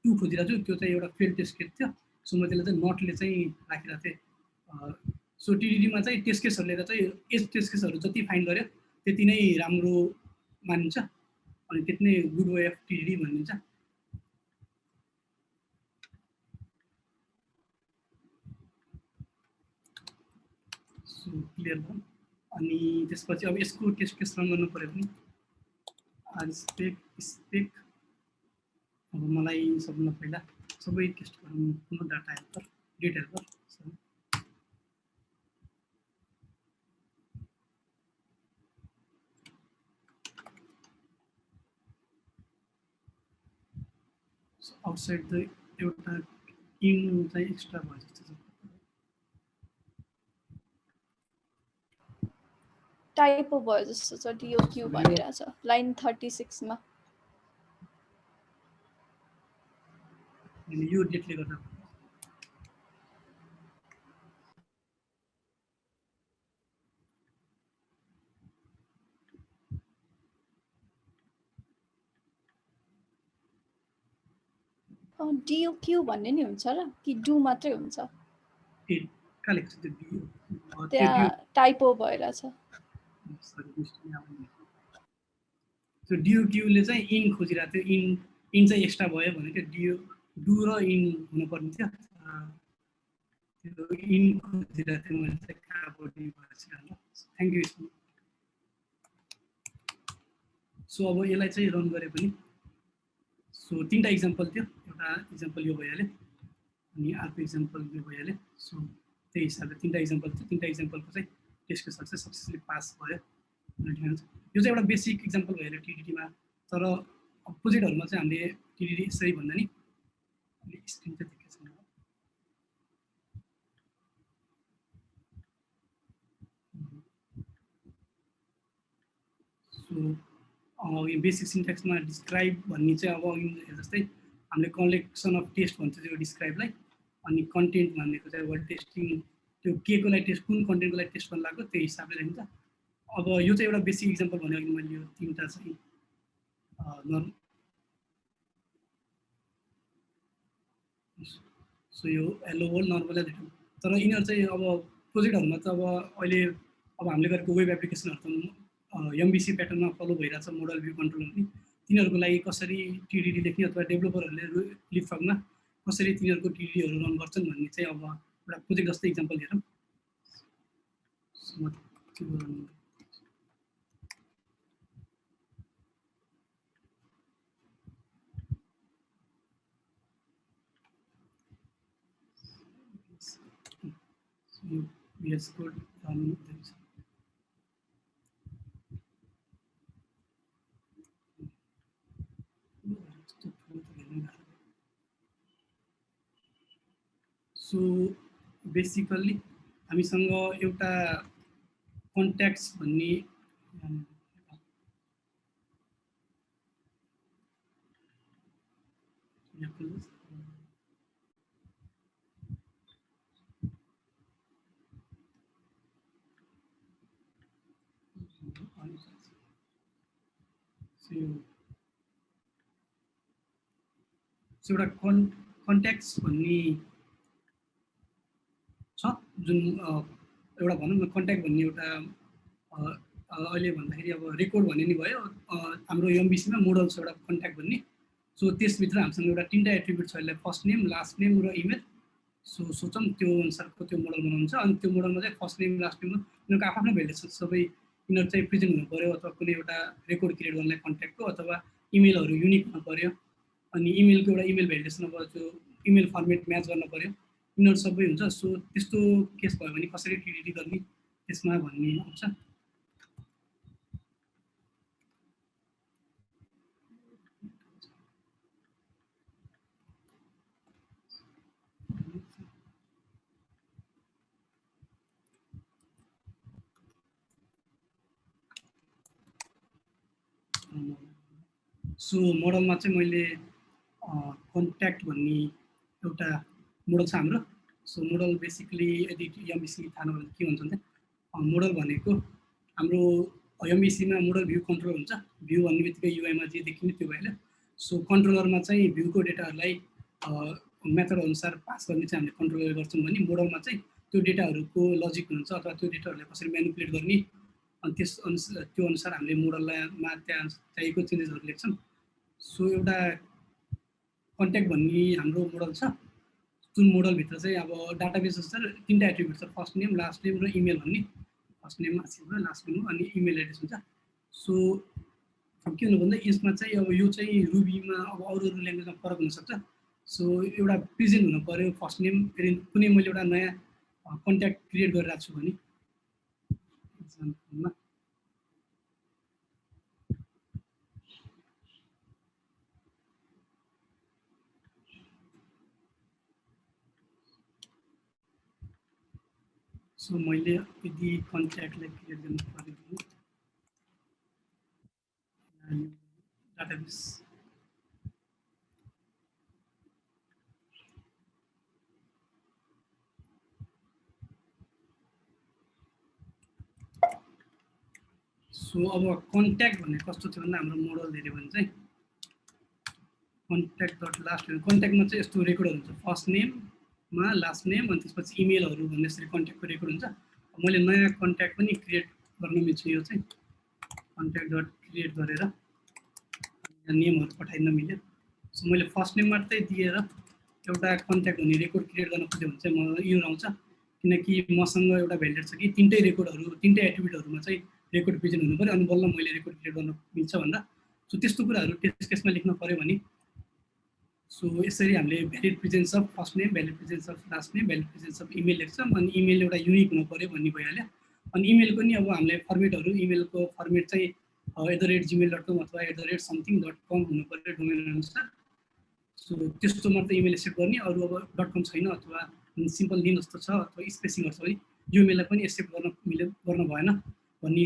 2 खोजिरहेको छु। त्यो चाहिँ एउटा फेल टेस्ट केस थियो। सो म त्यसलाई चाहिँ नटले चाहिँ राखिरहेको थिएँ। सो टिडिडीमा चाहिँ टेस्ट केसहरू लिएर चाहिँ यस टेस्ट केसहरू जति फाइन्ड गर्यो त्यति नै राम्रो मानिन्छ अनि त्यति नै गुड वे अफ टिडिडी भनिन्छ। सो क्लियर भयो। अनि त्यसपछि अब यसको टेस्ट केस रन गर्नु पऱ्यो भने स्पेक अब मलाई सबभन्दा पहिला सबै टेस्ट गरौँ data helper date helper. Outside the एउटा इन चाहिँ एक्स्ट्रा भयो जस्तो छ। टाइपो भयो जस्तो छ डिओक्यू भनिरहेछ लाइन 36 मा। यो डेटले गर्दा डिओक्यू भन्ने नि हुन्छ र कि डु मात्रै हुन्छ? त्यहाँ टाइपो भइरहेछ। सो डिओक्यूले चाहिँ इन खोजिरहेको थियो। इन चाहिँ एक्स्ट्रा भयो भनेको डु र इन हुनुपर्ने थियो। त्यो इन खोजिरहेको थियो मैले चाहिँ कहाँबाट थ्याङ्क यू। सो अब यसलाई चाहिँ रन गरे पनि सो 3टा इक्जाम्पल थियो। एउटा इक्जाम्पल यो भइहाल्यो अनि अर्को इक्जाम्पल यो भइहाल्यो। सो त्यही हिसाबले 3टा इक्जाम्पल थियो। 3टा इक्जाम्पलको चाहिँ टेस्ट केसहरू चाहिँ सक्सेसफुली पास भयो। यो चाहिँ एउटा बेसिक इक्जाम्पल भइहाल्यो टिडिडीमा। तर प्रोजेक्टहरूमा चाहिँ हामीले टिडिडी यसरी भन्दा नि स्क्रिन चाहिँ देखेको छैन। सो यो बेसिक सिन्ट्याक्समा डिस्क्राइब भन्ने चाहिँ अब जस्तै हामीले कलेक्सन अफ टेस्ट भन्छ त्यो डिस्क्राइबलाई। अनि कन्टेन्ट भनेको चाहिँ अब टेस्टिङ त्यो के को लागि टेस्ट कुन कन्टेन्टको लागि टेस्ट गर्न लाग्यो त्यो हिसाबले राखिन्छ। अब यो चाहिँ एउटा बेसिक इक्जाम्पल भनेको अघि मैले यो 3टा चाहिँ सो यो हेलो वर्ल्ड नर्मल देख्यौँ। तर यिनीहरू चाहिँ अब प्रोजेक्टहरूमा चाहिँ अब अहिले अब हामीले गरेको वेब एप्लिकेसनहरू त एमबिसी प्याटर्नमा फलो भइरहेछ मोडल भ्यू कन्ट्रोल पनि। तिनीहरूको लागि कसरी टिडिडी लेख्ने अथवा डेभलपरहरूले लिपफ्रगमा कसरी तिनीहरूको टिडिडीहरू रन गर्छन् भन्ने चाहिँ अब एउटा प्रोजेक्ट जस्तै इक्जाम्पल हेरौँ। यो VS कोड रन हुँदैछ। सो बेसिकली हामीसँग एउटा कन्ट्याक्ट्स भन्ने एउटा कन्ट्याक्ट्स भन्ने छ जुन एउटा भनौँ न कन्ट्याक्ट भन्ने एउटा अहिले भन्दाखेरि अब रेकर्ड भन्ने नि भयो हाम्रो एमबिसीमा मोडल छ एउटा कन्ट्याक्ट भन्ने। सो त्यसभित्र हामीसँग एउटा 3टा एट्रिब्युट छ, यसलाई फर्स्ट नेम, लास्ट नेम र इमेल। सो सोचौँ त्यो अनुसारको त्यो मोडल बनाउनु छ अनि त्यो मोडलमा चाहिँ फर्स्ट नेम लास्ट नेम यिनीहरूको आफ्नो भ्याल्यु छ, सबै यिनीहरू चाहिँ प्रेजेन्ट हुनु पऱ्यो अथवा कुनै एउटा रेकर्ड क्रिएट गर्नलाई कन्ट्याक्टको अथवा इमेलहरू युनिक हुनु पऱ्यो अनि इमेलको एउटा इमेल भ्यालिडेसन अब त्यो इमेल फर्मेट म्याच गर्न पऱ्यो, यिनीहरू सबै हुन्छ। सो त्यस्तो केस भयो भने कसरी टिडिडी गर्ने त्यसमा भन्ने आउँछ। सो मोडलमा चाहिँ मैले कन्ट्याक्ट भन्ने एउटा मोडल छ हाम्रो। सो मोडल बेसिकली यदि एमबिसी थाहा नभए के हुन्छ भने मोडल भनेको हाम्रो एमबिसीमा मोडल भ्यू कन्ट्रोल हुन्छ। भ्यू भन्ने बित्तिकै युआईमा जे देखिने त्यो भइहाल्यो। सो कन्ट्रोलरमा चाहिँ भ्यूको डेटाहरूलाई मेथड अनुसार पास गर्ने चाहिँ हामीले कन्ट्रोलर गर्छौँ भने मोडलमा चाहिँ त्यो डेटाहरूको लजिक हुन्छ अथवा त्यो डेटाहरूलाई कसरी म्यानिपुलेट गर्ने अनि त्यो अनुसार हामीले मोडलमा त्यहाँ चाहिएको चेन्जेसहरू लेख्छौँ। सो एउटा कन्ट्याक्ट भन्ने हाम्रो मोडल छ जुन मोडलभित्र चाहिँ अब डाटाबेस अनुसार 3टा एट्रिब्युट छ, फर्स्ट नेम, लास्ट नेम र इमेल भन्ने। फर्स्ट नेम आसिफ भयो, लास्ट नेम अनि इमेल एड्रेस हुन्छ। सो अब के हुनु भन्दा यसमा चाहिँ अब यो चाहिँ रुबीमा अब अरू ल्याङ्ग्वेजमा फरक हुनसक्छ। सो एउटा प्रेजेन्ट हुनु पऱ्यो फर्स्ट नेम, फेरि कुनै मैले एउटा नयाँ कन्ट्याक्ट क्रिएट गरिरहेको छु भने एक्जाम्पलमा सो मैले यदि कन्ट्याक्टलाई क्रिएट गर्नु पऱ्यो भने डाटाबेस सो अब कन्ट्याक्ट भन्ने कस्तो थियो भन्दा हाम्रो मोडल हेऱ्यो भने चाहिँ कन्ट्याक्ट डट लास्ट नेम, कन्ट्याक्टमा चाहिँ यस्तो रेकर्डहरू हुन्छ, फर्स्ट नेममा लास्ट नेम अनि त्यसपछि इमेलहरू भन्ने यसरी कन्ट्याक्टको रेकर्ड हुन्छ। मैले नयाँ कन्ट्याक्ट पनि क्रिएट गर्न मिल्छ, यो चाहिँ कन्ट्याक्ट डट क्रिएट गरेर नेमहरू पठाइन मिल्यो। सो मैले फर्स्ट नेम मात्रै दिएर एउटा कन्ट्याक्ट भन्ने रेकर्ड क्रिएट गर्न खोज्यो भने चाहिँ म यो आउँछ, किनकि मसँग एउटा भ्यालिडेट छ कि 3टै रेकर्डहरू 3टै एट्रिब्युटहरूमा चाहिँ रेकर्ड प्रेजेन्ट हुनु पऱ्यो अनि बल्ल मैले रेकर्ड क्रिएट गर्न मिल्छ भनेर। सो त्यस्तो कुराहरू टेस्ट केसमा लेख्न पऱ्यो भने सो यसरी हामीले valid presence of first name, valid presence of last name, valid presence of email लेख्छौँ अनि इमेल एउटा युनिक हुनु पऱ्यो भन्ने भइहाल्यो। अनि इमेलको नि अब हामीले फर्मेटहरू, इमेलको फर्मेट चाहिँ @gmail.com अथवा @something.com हुनु पऱ्यो डोमेन अनुसार। सो त्यस्तो मात्रै इमेल एक्सेप्ट गर्ने, अरू अब .com छैन अथवा सिम्पल नेम जस्तो छ अथवा स्पेसिङहरू छ भने यो इमेललाई पनि एक्सेप्ट गर्न भएन भन्ने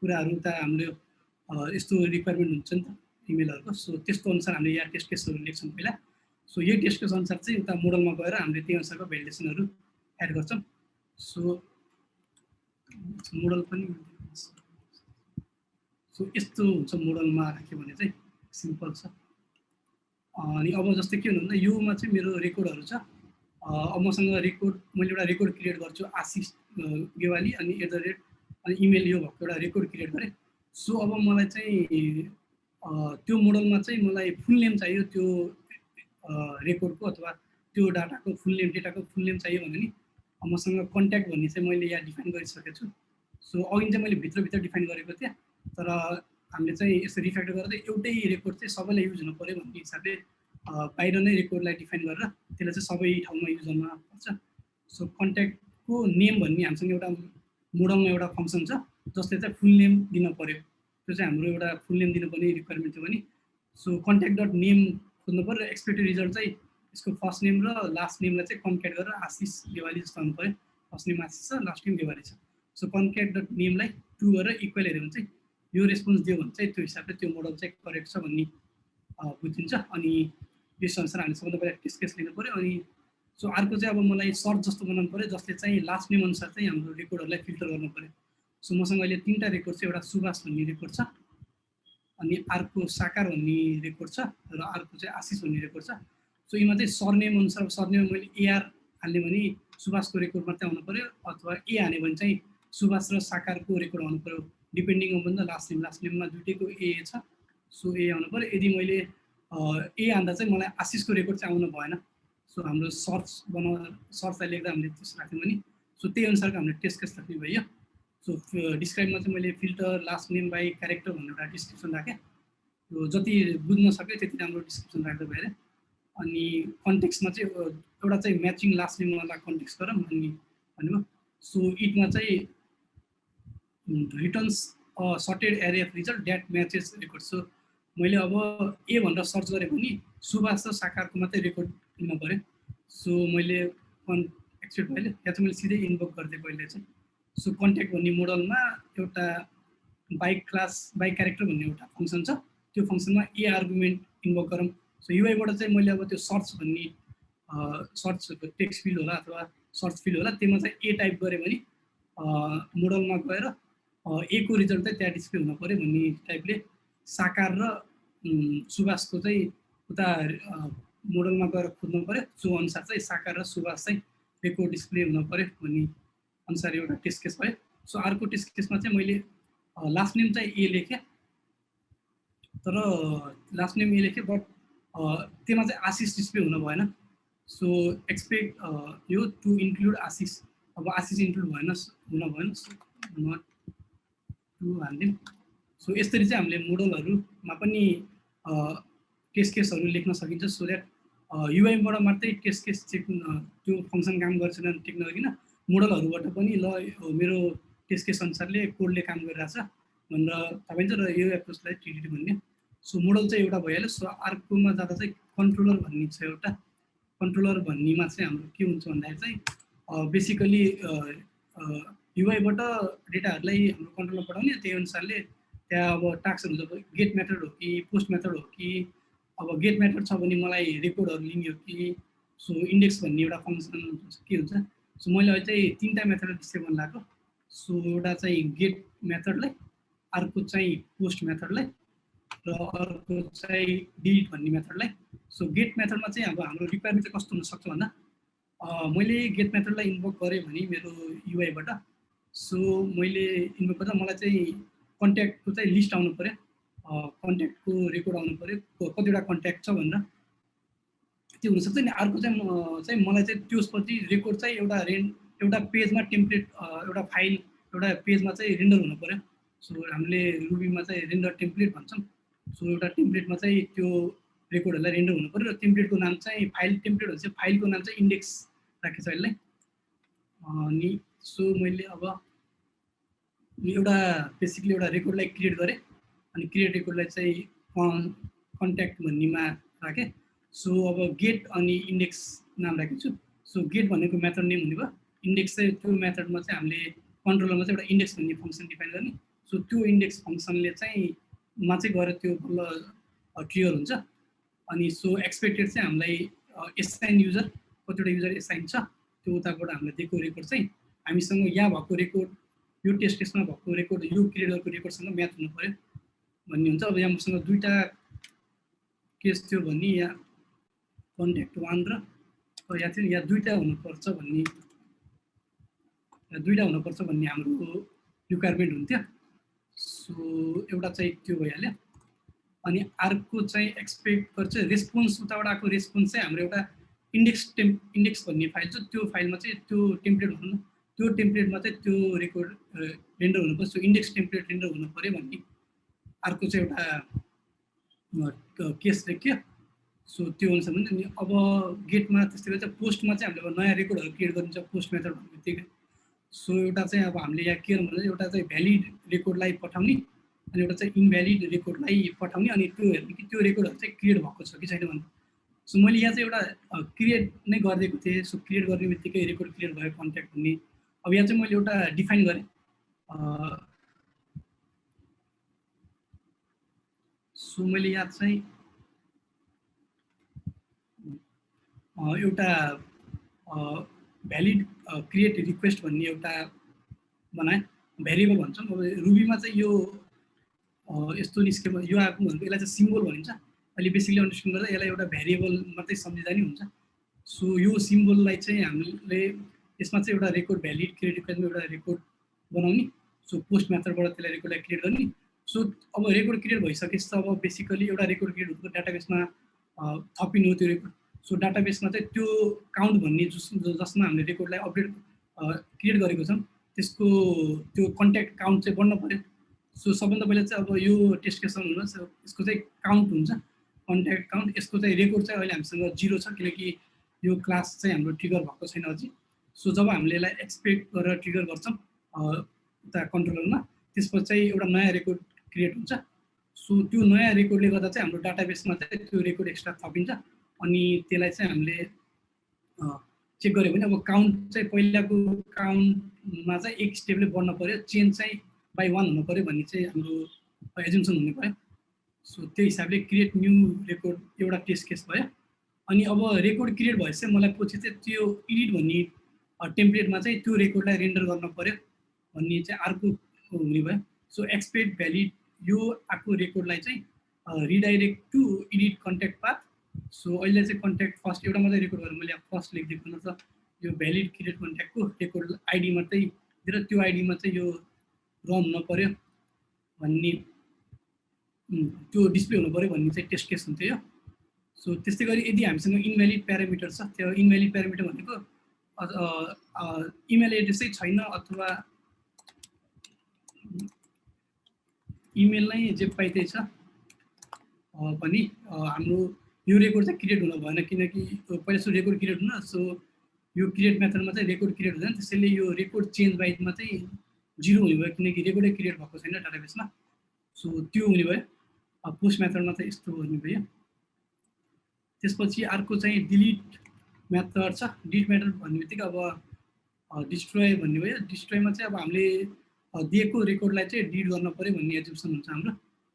कुराहरू त हामीले यस्तो रिक्वायरमेन्ट हुन्छ नि त इमेलहरूको। सो त्यस्तो अनुसार हामीले यहाँ टेस्ट केसहरू लेख्छौँ पहिला। सो यही टेस्ट केस अनुसार चाहिँ उता मोडलमा गएर हामीले त्यही अनुसारको भ्यालिडेसनहरू एड गर्छौँ। सो मोडल पनि सो यस्तो हुन्छ मोडलमा राख्यो भने चाहिँ सिम्पल छ। अनि अब जस्तै के हुनु भन्दा योमा चाहिँ मेरो रेकर्डहरू छ। अब मसँग रेकर्ड मैले एउटा रेकर्ड क्रिएट गर्छु आशिष गेवाली अनि अनि इमेल यो भएको एउटा रेकर्ड क्रिएट गरेँ। सो अब मलाई चाहिँ त्यो मोडलमा चाहिँ मलाई फुल नेम चाहियो, त्यो रेकर्डको अथवा त्यो डाटाको फुल नेम, डेटाको फुल नेम चाहियो भने नि मसँग कन्ट्याक्ट भन्ने चाहिँ मैले यहाँ डिफाइन गरिसकेको छु। सो अघि चाहिँ मैले भित्रभित्र डिफाइन गरेको थिएँ, तर हामीले चाहिँ यसो रिफ्याक्टर गर्दै एउटै रेकर्ड चाहिँ सबैलाई युज हुनु पऱ्यो भन्ने हिसाबले बाहिर नै रेकर्डलाई डिफाइन गरेर त्यसलाई चाहिँ सबै ठाउँमा युज गर्न पर्छ। सो कन्ट्याक्टको को नेम भन्ने हामीसँग एउटा मोडलमा एउटा फङ्सन छ जसले चाहिँ फुल नेम दिन पर्यो। त्यो चाहिँ हाम्रो एउटा फुल नेम दिनुपर्ने रिक्वायरमेन्ट थियो भने सो कन्ट्याक्ट डट नेम खोज्नु पर्यो। एक्सपेक्टेड रिजल्ट चाहिँ यसको फर्स्ट नेम र लास्ट नेमलाई चाहिँ कन्क्याट गरेर आशिष गेवाली जस्तो आउनु पर्यो। फर्स्ट नेम आशिष छ, लास्ट नेम गेवाली छ। सो कन्क्याट डट नेमलाई ट्रु गरेर इक्वल हेऱ्यो भने चाहिँ यो रेस्पोन्स दियो भने चाहिँ त्यो हिसाबले त्यो मोडल चाहिँ करेक्ट छ भन्ने बुझिन्छ। अनि त्यस अनुसार हामीले सबभन्दा पहिला टेस्ट केस लिनु पर्यो। अनि सो अर्को चाहिँ अब मलाई सर्ट जस्तो बनाउनु पर्यो जसले चाहिँ लास्ट नेम अनुसार चाहिँ हाम्रो रेकर्डहरूलाई फिल्टर गर्नु पर्यो। सो मसँग अहिले 3टा रेकर्ड छ। एउटा सुभाष भन्ने रेकर्ड छ, अनि अर्को साकार भन्ने रेकर्ड छ, र अर्को चाहिँ आशिष भन्ने रेकर्ड छ। सो यीमा चाहिँ सरनेम अनुसार सरनेम मैले एआर हाल्ने भने सुभाषको रेकर्ड मात्रै आउनु पर्यो, अथवा ए हाल्ने भने चाहिँ सुभाष र साकारको रेकर्ड आउनु पर्यो, डिपेन्डिङ अन द लास्ट नेममा दुईटैको ए छ। सो ए आउनु पर्यो। यदि मैले ए हाल्दा चाहिँ मलाई आशिषको रेकर्ड चाहिँ आउनु भएन। सो हाम्रो सर्चलाई लेख्दा हामीले त्यसो राख्यौँ भने सो त्यही अनुसारको हामीले टेस्ट केस राख्ने भयो। सो डिस्क्राइबमा चाहिँ मैले filter last name by character भनेर एउटा डिस्क्रिप्सन राखेँ। जति बुझ्न सक्यो त्यति राम्रो डिस्क्रिप्सन राख्दा भयो। अनि कन्टेक्स्टमा चाहिँ एउटा चाहिँ म्याचिङ लास्ट नेमवाला कन्टेक्स्ट गरौँ अनि भन्नुभयो। सो इटमा चाहिँ रिटर्न्स सर्टेड एरे of result that matches record. So मैले अब ए भनेर सर्च गरेँ भने सुभाष र साकारको मात्रै रेकर्ड लिनु पऱ्यो। सो मैले एक्सेप्ट भइले यहाँ चाहिँ मैले सिधै इन्भोक गरिदिएँ पहिले चाहिँ। सो कन्ट्याक्ट भन्ने मोडलमा एउटा बाई क्लास बाई क्यारेक्टर भन्ने एउटा फङ्सन छ। त्यो फङ्सनमा ए आर्गुमेन्ट इन्भोक गरौँ। सो युआईबाट चाहिँ मैले अब त्यो सर्च भन्ने सर्च टेक्स्ट फिल्ड होला अथवा सर्च फिल्ड होला, त्यसमा चाहिँ ए टाइप गरेँ भने मोडलमा गएर ए को रिजल्ट चाहिँ त्यहाँ डिस्प्ले हुनु पऱ्यो भन्ने टाइपले साकार र सुभाषको चाहिँ उता मोडलमा गएर खोज्नु पऱ्यो। सो अनुसार चाहिँ साकार र सुभाष चाहिँ रेकर्ड डिस्प्ले हुनु पऱ्यो भन्ने अनुसार एउटा टेस्ट केस भयो। सो अर्को टेस्ट केसमा चाहिँ मैले लास्ट नेम चाहिँ ए लेखेँ, तर लास्ट नेम ए लेखेँ बट त्यसमा चाहिँ आशिष डिस्प्ले हुन भएन। सो एक्सपेक्ट यो टु इन्क्लुड आशिष। अब आशिष इन्क्लुड हुन भएन, नट टु हाल्दिउँ। सो यसरी चाहिँ हामीले मोडलहरूमा पनि टेस्ट केसहरू लेख्न सकिन्छ। सो द्याट युआईबाट मात्रै टेस्ट केस चेक त्यो फङ्सन काम गर्छ टेक नगरिकन मोडलहरूबाट पनि ल मेरो टेस्ट केस अनुसारले कोडले काम गरिरहेछ भनेर थाहा पाइन्छ र यो एप्रोचलाई टिडिटी भन्ने। सो मोडल चाहिँ एउटा भइहाल्यो। सो अर्कोमा जाँदा चाहिँ कन्ट्रोलर भन्ने छ एउटा। कन्ट्रोलर भन्नेमा चाहिँ हाम्रो के हुन्छ भन्दाखेरि चाहिँ बेसिकली युआईबाट डेटाहरूलाई हाम्रो कन्ट्रोलर पठाउने, त्यही अनुसारले त्यहाँ अब टास्कहरू हुन्छ। गेट मेथड हो कि पोस्ट मेथड हो कि, अब गेट मेथड छ भने मलाई रेकर्डहरू लिने हो कि, सो इन्डेक्स भन्ने एउटा फङ्सन के हुन्छ। सो मैले अहिले चाहिँ 3टा मेथड डिसेबल लगाएको। सो एउटा चाहिँ गेट मेथडलाई, अर्को चाहिँ पोस्ट मेथडलाई र अर्को चाहिँ डिलिट भन्ने मेथडलाई। सो गेट मेथडमा चाहिँ अब हाम्रो रिक्वायरमेन्ट चाहिँ कस्तो हुनसक्छ भन्दा मैले गेट मेथडलाई इन्भोक गरेँ भने मेरो युआईबाट, सो मैले इन्भोक गर्दा मलाई चाहिँ कन्ट्याक्टको चाहिँ लिस्ट आउनु पऱ्यो, कन्ट्याक्टको रेकर्ड आउनु पऱ्यो, कतिवटा कन्ट्याक्ट छ भनेर त्यो हुनसक्छ नि। अर्को चाहिँ मलाई चाहिँ त्यसपछि रेकर्ड चाहिँ एउटा पेजमा टेम्प्लेट एउटा फाइल एउटा पेजमा चाहिँ रेन्डर हुनु पऱ्यो। सो हामीले रुबीमा चाहिँ रेन्डर टेम्प्लेट भन्छौँ। सो एउटा टेम्प्लेटमा चाहिँ त्यो रेकर्डहरूलाई रेन्डर हुनु पऱ्यो र टेम्प्लेटको नाम चाहिँ फाइल टेम्प्लेट हुन्छ, फाइलको नाम चाहिँ इन्डेक्स राखेको छ यसलाई। अनि सो मैले अब एउटा बेसिकली एउटा रेकर्डलाई क्रिएट गरेँ, अनि क्रिएट रेकर्डलाई चाहिँ कन्ट्याक्ट भन्नेमा राखेँ। सो अब गेट अनि इन्डेक्स नाम राखेको छु। सो गेट भनेको मेथड नेम हुने भयो, इन्डेक्स चाहिँ त्यो मेथडमा चाहिँ हामीले कन्ट्रोलरमा चाहिँ एउटा इन्डेक्स भन्ने फङ्सन डिफाइन गर्ने। सो त्यो इन्डेक्स फङ्सनले चाहिँ गएर त्यो बल्ल क्लियर हुन्छ। अनि सो एक्सपेक्टेड चाहिँ हामीलाई एसाइन युजर कतिवटा युजर एसाइन छ त्यो उताबाट हामीलाई दिएको रेकर्ड चाहिँ हामीसँग यहाँ भएको रेकर्ड यो टेस्ट केसमा भएको रेकर्ड यो क्रिएट गरेको रेकर्डसँग म्याच हुनु पऱ्यो भन्ने हुन्छ। अब यहाँ मसँग 2टा केस थियो भने यहाँ कन्ट्याक्ट 1 र यहाँ थियो यहाँ 2टा हुनुपर्छ भन्ने हाम्रो रिक्वायरमेन्ट हुन्थ्यो। सो एउटा चाहिँ त्यो भइहाल्यो। अनि अर्को चाहिँ एक्सपेक्ट गर्छ रेस्पोन्स उताबाट आएको रेस्पोन्स चाहिँ हाम्रो एउटा इन्डेक्स भन्ने फाइल छ। त्यो फाइलमा चाहिँ त्यो टेम्प्लेट भनौँ न, त्यो टेम्प्लेटमा चाहिँ त्यो रेकर्ड रेन्डर हुनुपर्छ। सो इन्डेक्स टेम्प्लेट रेन्डर हुनु पऱ्यो भन्ने अर्को चाहिँ एउटा केस लेख्यो। सो त्यो अनुसार भने अब गेटमा त्यस्तै गरेर पोस्टमा चाहिँ हामीले अब नयाँ रेकर्डहरू क्रिएट गरिन्छ पोस्ट मेथड भन्ने बित्तिकै। सो एउटा चाहिँ अब हामीले यहाँ के गर्नु, एउटा चाहिँ भ्यालिड रेकर्डलाई पठाउने अनि एउटा चाहिँ इनभ्यालिड रेकर्डलाई पठाउने अनि त्यो हेर्ने कि त्यो रेकर्डहरू चाहिँ क्रिएट भएको छ कि छैन भन्ने। सो मैले यहाँ चाहिँ एउटा क्रिएट नै गरिदिएको थिएँ। सो क्रिएट गर्ने बित्तिकै रेकर्ड क्रिएट भयो कन्ट्याक्ट भन्ने। अब यहाँ चाहिँ मैले एउटा डिफाइन गरेँ। सो मैले यहाँ चाहिँ एउटा भ्यालिड क्रिएट रिक्वेस्ट भन्ने एउटा बनाएँ, भेरिएबल भन्छौँ। अब रुबीमा चाहिँ यो यस्तो निस्केको यो आएको भनेको यसलाई चाहिँ सिम्बल भनिन्छ। अहिले बेसिकली अन्डरस्ट्यान्ड गर्दा यसलाई एउटा भेरिएबल मात्रै सम्झिँदा नि हुन्छ। सो यो सिम्बललाई चाहिँ हामीले यसमा चाहिँ एउटा रेकर्ड भ्यालिड क्रिएट रिक्वेस्टमा एउटा रेकर्ड बनाउने। सो पोस्ट मेथडबाट त्यसलाई रेकर्डलाई क्रिएट गर्ने। सो अब रेकर्ड क्रिएट भइसकेपछि अब बेसिकली एउटा रेकर्ड क्रिएट हुँदा डाटाबेसमा थपिनु हो त्यो रेकर्ड। सो डाटाबेसमा चाहिँ त्यो काउन्ट भन्ने जसमा हामीले रेकर्डलाई अपडेट क्रिएट गरेको छौँ त्यसको त्यो कन्ट्याक्ट काउन्ट चाहिँ बढ्न पऱ्यो। सो सबभन्दा पहिला चाहिँ अब यो टेस्ट केसमा हुनुहोस्, यसको चाहिँ काउन्ट हुन्छ कन्ट्याक्ट काउन्ट। यसको चाहिँ रेकर्ड चाहिँ अहिले हामीसँग 0 छ किनकि यो क्लास चाहिँ हाम्रो ट्रिगर भएको छैन अझै। सो जब हामीले यसलाई एक्सपेक्ट गरेर ट्रिगर गर्छौँ उता कन्ट्रोलरमा त्यसपछि चाहिँ एउटा नयाँ रेकर्ड क्रिएट हुन्छ। सो त्यो नयाँ रेकर्डले गर्दा चाहिँ हाम्रो डाटाबेसमा चाहिँ त्यो रेकर्ड एक्स्ट्रा थपिन्छ अनि त्यसलाई चाहिँ हामीले चेक गऱ्यो भने अब काउन्ट चाहिँ पहिलाको काउन्टमा चाहिँ एक स्टेपले बढ्न पऱ्यो, चेन्ज चाहिँ बाई 1 हुनु पऱ्यो भन्ने चाहिँ हाम्रो एजुम्सन हुनु पऱ्यो। सो त्यो हिसाबले क्रिएट न्यू रेकर्ड एउटा टेस्ट केस भयो। अनि अब रेकर्ड क्रिएट भएपछि मलाई पछि चाहिँ त्यो एडिट भन्ने टेम्प्लेटमा चाहिँ त्यो रेकर्डलाई रेन्डर गर्न पऱ्यो भन्ने चाहिँ अर्को हुने भयो। सो एक्सपेक्ट भ्यालिड यो आएको रेकर्डलाई चाहिँ redirect to edit contact path. So अहिले चाहिँ कन्ट्याक्ट फर्स्ट एउटा मात्रै रेकर्ड गरेर मैले फर्स्ट लेखिदिएको न त यो भ्यालिड क्रिएट कन्ट्याक्टको रेकर्ड आइडी मात्रै दिएर त्यो आइडीमा चाहिँ यो रन हुन पऱ्यो भन्ने त्यो डिस्प्ले हुनु पऱ्यो भन्ने चाहिँ टेस्ट केस हुन्थ्यो यो। सो त्यस्तै गरी यदि हामीसँग इनभ्यालिड प्यारामिटर छ, त्यो इनभ्यालिड प्यारामिटर भनेको इमेल एड्रेसै छैन अथवा इमेल नै जे पाइदै छ पनि हाम्रो यो रेकर्ड चाहिँ क्रिएट हुन भएन किनकि पहिला सो रेकर्ड क्रिएट हुन। सो यो क्रिएट मेथडमा चाहिँ रेकर्ड क्रिएट हुँदैन, त्यसैले यो रेकर्ड चेन्ज बाइटमा चाहिँ 0 हुने भयो किनकि रेकर्डै क्रिएट भएको छैन डाटाबेसमा। सो त्यो हुने भयो। पोस्ट मेथडमा चाहिँ यस्तो हुने भयो। त्यसपछि अर्को चाहिँ डिलिट मेथड छ। डिलिट मेथड भन्ने बित्तिकै अब डिस्ट्रोय भन्ने भयो। डिस्ट्रोयमा चाहिँ अब हामीले दिएको रेकर्डलाई चाहिँ डिलिट गर्न पऱ्यो भन्ने एजुम्सन हुन्छ हाम्रो।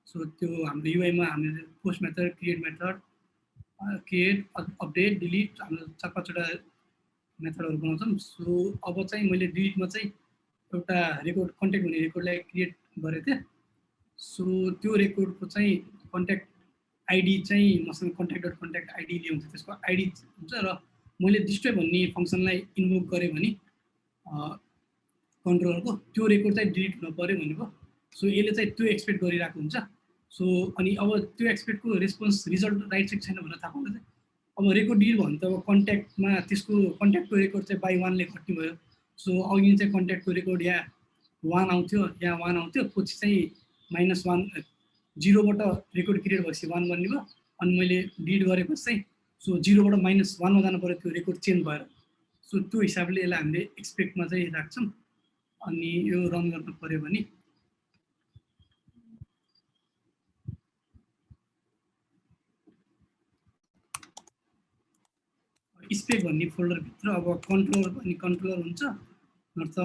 सो त्यो हाम्रो युआईमा हामीले post method create create update delete हाम्रो 4-5वटा मेथडहरू बनाउँछौँ। सो अब चाहिँ मैले डिलिटमा चाहिँ एउटा रेकर्ड कन्ट्याक्ट हुने रेकर्डलाई क्रिएट गरेको थिएँ। सो त्यो रेकर्डको चाहिँ कन्ट्याक्ट आइडी चाहिँ मसँग कन्ट्याक्ट आइडी हुन्छ, त्यसको आइडी हुन्छ र मैले डिस्ट्रोय भन्ने फङ्सनलाई इन्भोक गरेँ भने कन्ट्रोलरको त्यो रेकर्ड चाहिँ डिलिट हुन पऱ्यो भनेको। सो यसले चाहिँ त्यो एक्सपेक्ट गरिरहेको हुन्छ। सो अनि अब त्यो एक्सपेक्टको रेस्पोन्स रिजल्ट राइट चाहिँ छैन भनेर थाहा पाउँदा चाहिँ अब रेकर्ड डिलिट भयो भने त अब कन्ट्याक्टमा त्यसको कन्ट्याक्टको रेकर्ड चाहिँ बाई 1 ले घट्ने भयो। सो अघि चाहिँ कन्ट्याक्टको रेकर्ड यहाँ 1 आउँथ्यो, यहाँ 1 आउँथ्यो, पछि चाहिँ -1 0बाट रेकर्ड क्रिएट भएपछि 1 बन्ने भयो। अनि मैले डिलिट गरेपछि चाहिँ सो 0बाट -1मा जानु पऱ्यो त्यो रेकर्ड चेन्ज भएर। सो त्यो हिसाबले यसलाई हामीले एक्सपेक्टमा चाहिँ राख्छौँ अनि यो रन गर्न पऱ्यो भने स्पेक भन्ने फोल्डरभित्र अब कन्ट्रोलर भन्ने कन्ट्रोलर हुन्छ नत्र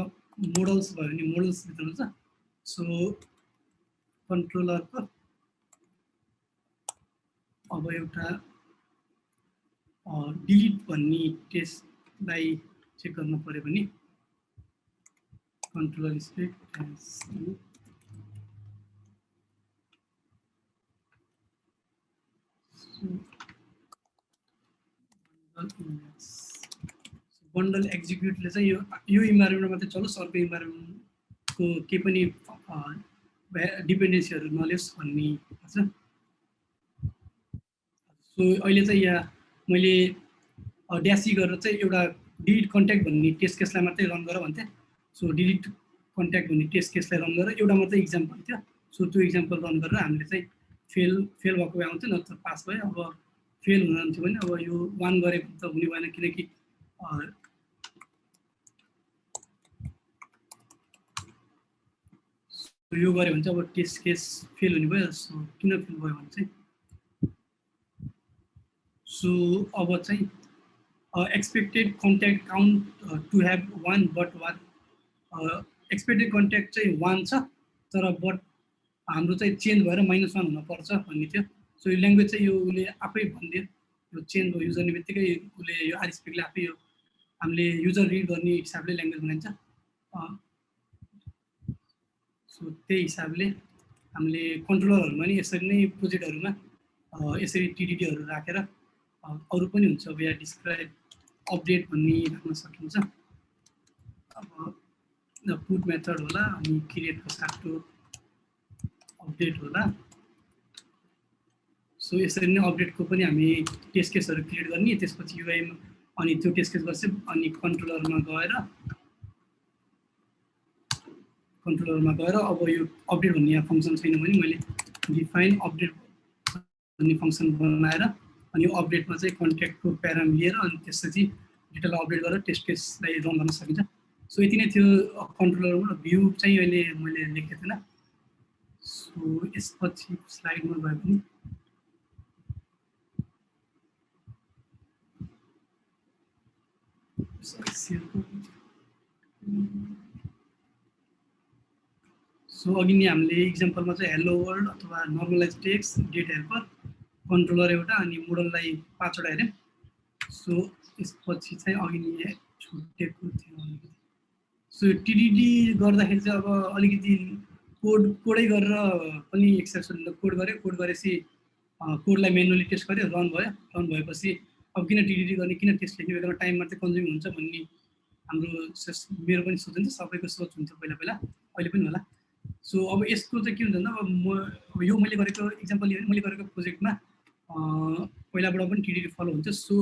मोडल्स भयो भने मोडल्सभित्र हुन्छ। सो कन्ट्रोलरको अब एउटा डिलिट भन्ने टेस्टलाई चेक गर्नु पऱ्यो भने कन्ट्रोलर स्पेक बन्डल एक्जिक्युटले चाहिँ यो इन्भाइरोमेन्टमा मात्रै चलोस्, अर्को इन्भाइरोमेन्टको केही पनि डिपेन्डेन्सीहरू नलियोस् भन्ने छ। सो अहिले चाहिँ यहाँ मैले ड्यासी गरेर चाहिँ एउटा डिलिट कन्ट्याक्ट भन्ने टेस्ट केसलाई मात्रै रन गर भन्थेँ। सो डिलिट कन्ट्याक्ट भन्ने टेस्ट केसलाई रन गरेर एउटा मात्रै इक्जाम्पल थियो। सो त्यो इक्जाम्पल रन गरेर हामीले चाहिँ फेल भएको भए आउँथ्यो नत्र पास भयो। अब फेल हुन जान्थ्यो भने अब यो 1 गरेको त हुने भएन किनकि यो गऱ्यो भने चाहिँ अब टेस्ट केस फेल हुने भयो। सो किन फेल भयो भने चाहिँ सो अब चाहिँ expected contact count to have 1 but what expected contact चाहिँ 1 छ तर बट हाम्रो चाहिँ चेन्ज भएर -1 हुनुपर्छ भन्ने थियो। सो यो ल्याङ्ग्वेज चाहिँ यो उसले आफै भनिदियो, यो चेन्ज भयो युजर गर्ने बित्तिकै उसले यो आरएसपीले आफै यो हामीले युजर रिड गर्ने हिसाबले ल्याङ्ग्वेज बनाइन्छ। सो त्यही हिसाबले हामीले कन्ट्रोलरहरूमा नि यसरी नै प्रोजेक्टहरूमा यसरी टिडिडीहरू राखेर अरू पनि हुन्छ। अब यहाँ डिस्क्राइब अपडेट भन्ने राख्न सकिन्छ। अब पुट मेथड होला अनि क्रिएटको साथको अपडेट होला। सो यसरी नै अपडेटको पनि हामी टेस्ट केसहरू क्रिएट गर्ने, त्यसपछि युआई अनि त्यो टेस्ट केस गर्छ अनि कन्ट्रोलरमा गएर अब यो अपडेट भन्ने यहाँ फङ्सन छैन भने मैले डिफाइन अपडेट भन्ने फङ्सन बनाएर अनि यो अपडेटमा चाहिँ कन्ट्याक्टको प्याराम लिएर अनि त्यसपछि डेटालाई अपडेट गरेर टेस्ट केसलाई रन गर्न सकिन्छ। सो यति नै थियो कन्ट्रोलरमा। भ्यू चाहिँ अहिले मैले लेखेको थिएन। सो यसपछि स्लाइडमा गए पनि सो अघि नै हामीले इक्जाम्पलमा चाहिँ हेलो वर्ल्ड अथवा normalize text date helper controller एउटा अनि मोडललाई 5 वटा हेऱ्यौँ। सो यसपछि चाहिँ अघि नै छुटेको थियो अलिकति। सो टिडिडी गर्दाखेरि चाहिँ अब अलिकति कोडै गरेर पनि एक्सेप्सन कोड गऱ्यो, कोड गरेपछि कोडलाई म्यानुअली टेस्ट गऱ्यो, रन भएपछि अब किन टिडिडी गर्ने, किन टेस्ट लेख्ने, बेलामा टाइम मात्रै कन्ज्युम हुन्छ भन्ने हाम्रो मेरो पनि सोच हुन्छ, सबैको सोच हुन्छ पहिला अहिले पनि होला। सो अब यसको चाहिँ के हुन्छ भन्दा अब यो मैले गरेको इक्जाम्पल लियो भने मैले गरेको प्रोजेक्टमा पहिलाबाट पनि टिडिडी फलो हुन्छ। सो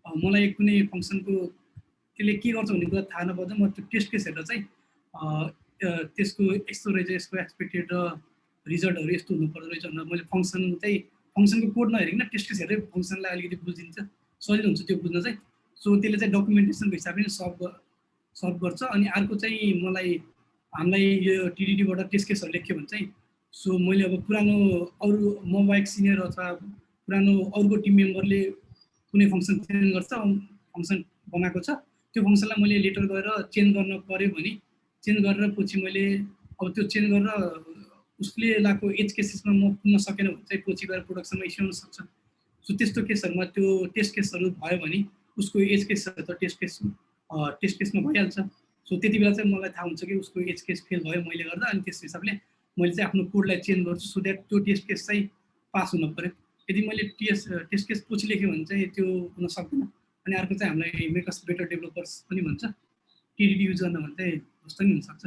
मलाई कुनै फङ्सनको त्यसले के गर्छ भन्ने कुरा थाहा नपर्दा म त्यो टेस्ट केस हेरेर चाहिँ त्यसको यस्तो रहेछ, यसको एक्सपेक्टेड र रिजल्टहरू यस्तो हुनुपर्दो रहेछ भनेर मैले फङ्सनको कोड नहेरिकन टेस्ट केस हेरेर फङ्सनलाई अलिकति बुझिदिन्छ, सजिलो हुन्छ त्यो बुझ्न चाहिँ। सो त्यसले चाहिँ डकुमेन्टेसनको हिसाबले सर्भ गर्छ। अनि अर्को चाहिँ हामीलाई यो टिडिडीबाट टेस्ट केसहरू लेख्यो भने चाहिँ सो मैले अब पुरानो अरू म बाहेक सिनियर अथवा पुरानो अरूको टिम मेम्बरले कुनै फङ्सन चेन्ज गर्छ, फङ्सन बनाएको छ, त्यो फङ्सनलाई मैले लेटर गएर चेन्ज गर्न पऱ्यो भने चेन्ज गरेर पछि मैले अब त्यो चेन्ज गरेर उसले लगाएको एज केसेसमा म पुग्न सकेन भने चाहिँ पछि गएर प्रोडक्सनमा इस्यु हुन सक्छ। सो त्यस्तो केसहरूमा त्यो टेस्ट केसहरू भयो भने उसको एज केसहरू त टेस्ट केसमा भइहाल्छ। सो त्यति बेला चाहिँ मलाई थाहा हुन्छ कि उसको एज केस फेल भयो मैले गर्दा, अनि त्यस हिसाबले मैले चाहिँ आफ्नो कोडलाई चेन्ज गर्छु सो द्याट त्यो टेस्ट केस चाहिँ पास हुन पऱ्यो। यदि मैले टेस्ट केस पछि लेखेँ भने चाहिँ त्यो हुन सक्दैन। अनि अर्को चाहिँ हामीलाई मेक अस बेटर डेभलपर्स पनि भन्छ, टिडिडी युज गर्न भने चाहिँ जस्तो नि हुनसक्छ।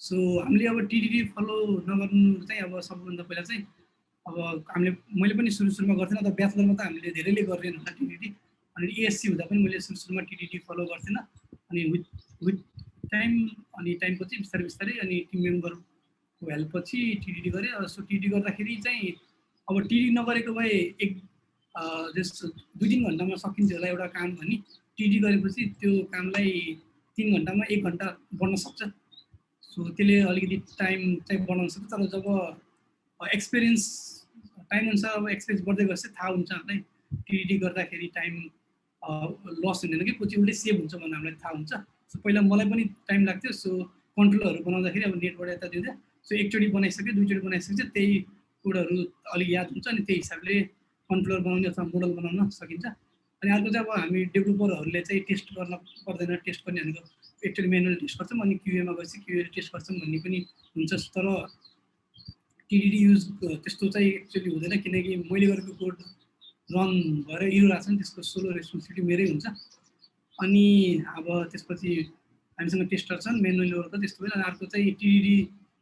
सो हामीले अब टिडिडी फलो नगर्नु चाहिँ अब सबभन्दा पहिला चाहिँ अब मैले पनि सुरुमा गर्थेन, त ब्याचलरमा त हामीले धेरैले गरेन होला टिडिडी। अनि एएससी हुँदा पनि मैले सुरुमा टिडिडी फलो गर्थेन। अनि विथ टाइम अनि टाइमपछि बिस्तारै अनि टिम मेम्बरको हेल्पपछि टिडिडी गरेँ। सो टिडिडी गर्दाखेरि चाहिँ अब टिडिडी नगरेको भए 2-3 घन्टामा सकिन्थ्यो होला एउटा काम भने टिडिडी गरेपछि त्यो कामलाई 3 घन्टामा 1 घन्टा बढ्न सक्छ। सो त्यसले अलिकति टाइम चाहिँ बढाउन सक्छ। तर जब एक्सपिरियन्स टाइम अनुसार अब एक्सपिरियन्स बढ्दै गएपछि थाहा हुन्छ हामीलाई टिडिडी गर्दाखेरि टाइम लस हुँदैन कि पछि उल्टै सेभ हुन्छ भन्ने हामीलाई थाहा हुन्छ। सो पहिला मलाई पनि टाइम लाग्थ्यो। सो कन्ट्रोलहरू बनाउँदाखेरि अब नेटबाट यता दिँदा सो एकचोटि बनाइसक्यो, दुईचोटि बनाइसक्यो, त्यही कोडहरू अलिक याद हुन्छ अनि त्यही हिसाबले कन्ट्रोलर बनाउने अथवा मोडल बनाउन सकिन्छ। अनि अर्को चाहिँ अब हामी डेभलपरहरूले चाहिँ टेस्ट गर्न पर्दैन, टेस्ट गर्ने भनेको एक्चुअली म्यानुअल टेस्ट गर्छौँ अनि क्युएमा गएपछि क्युएले टेस्ट गर्छौँ भन्ने पनि हुन्छ। तर टिडिडी युज त्यस्तो चाहिँ एक्चुअली हुँदैन, किनकि मैले गरेको कोड रन भएर इरर आएको छ नि, त्यसको सोलो रेस्पोन्सिबिलिटी मेरै हुन्छ। अनि अब त्यसपछि हामीसँग टेस्टर छन् म्यानुअली वर्क त्यस्तो भयो। अनि अर्को चाहिँ टिडिडी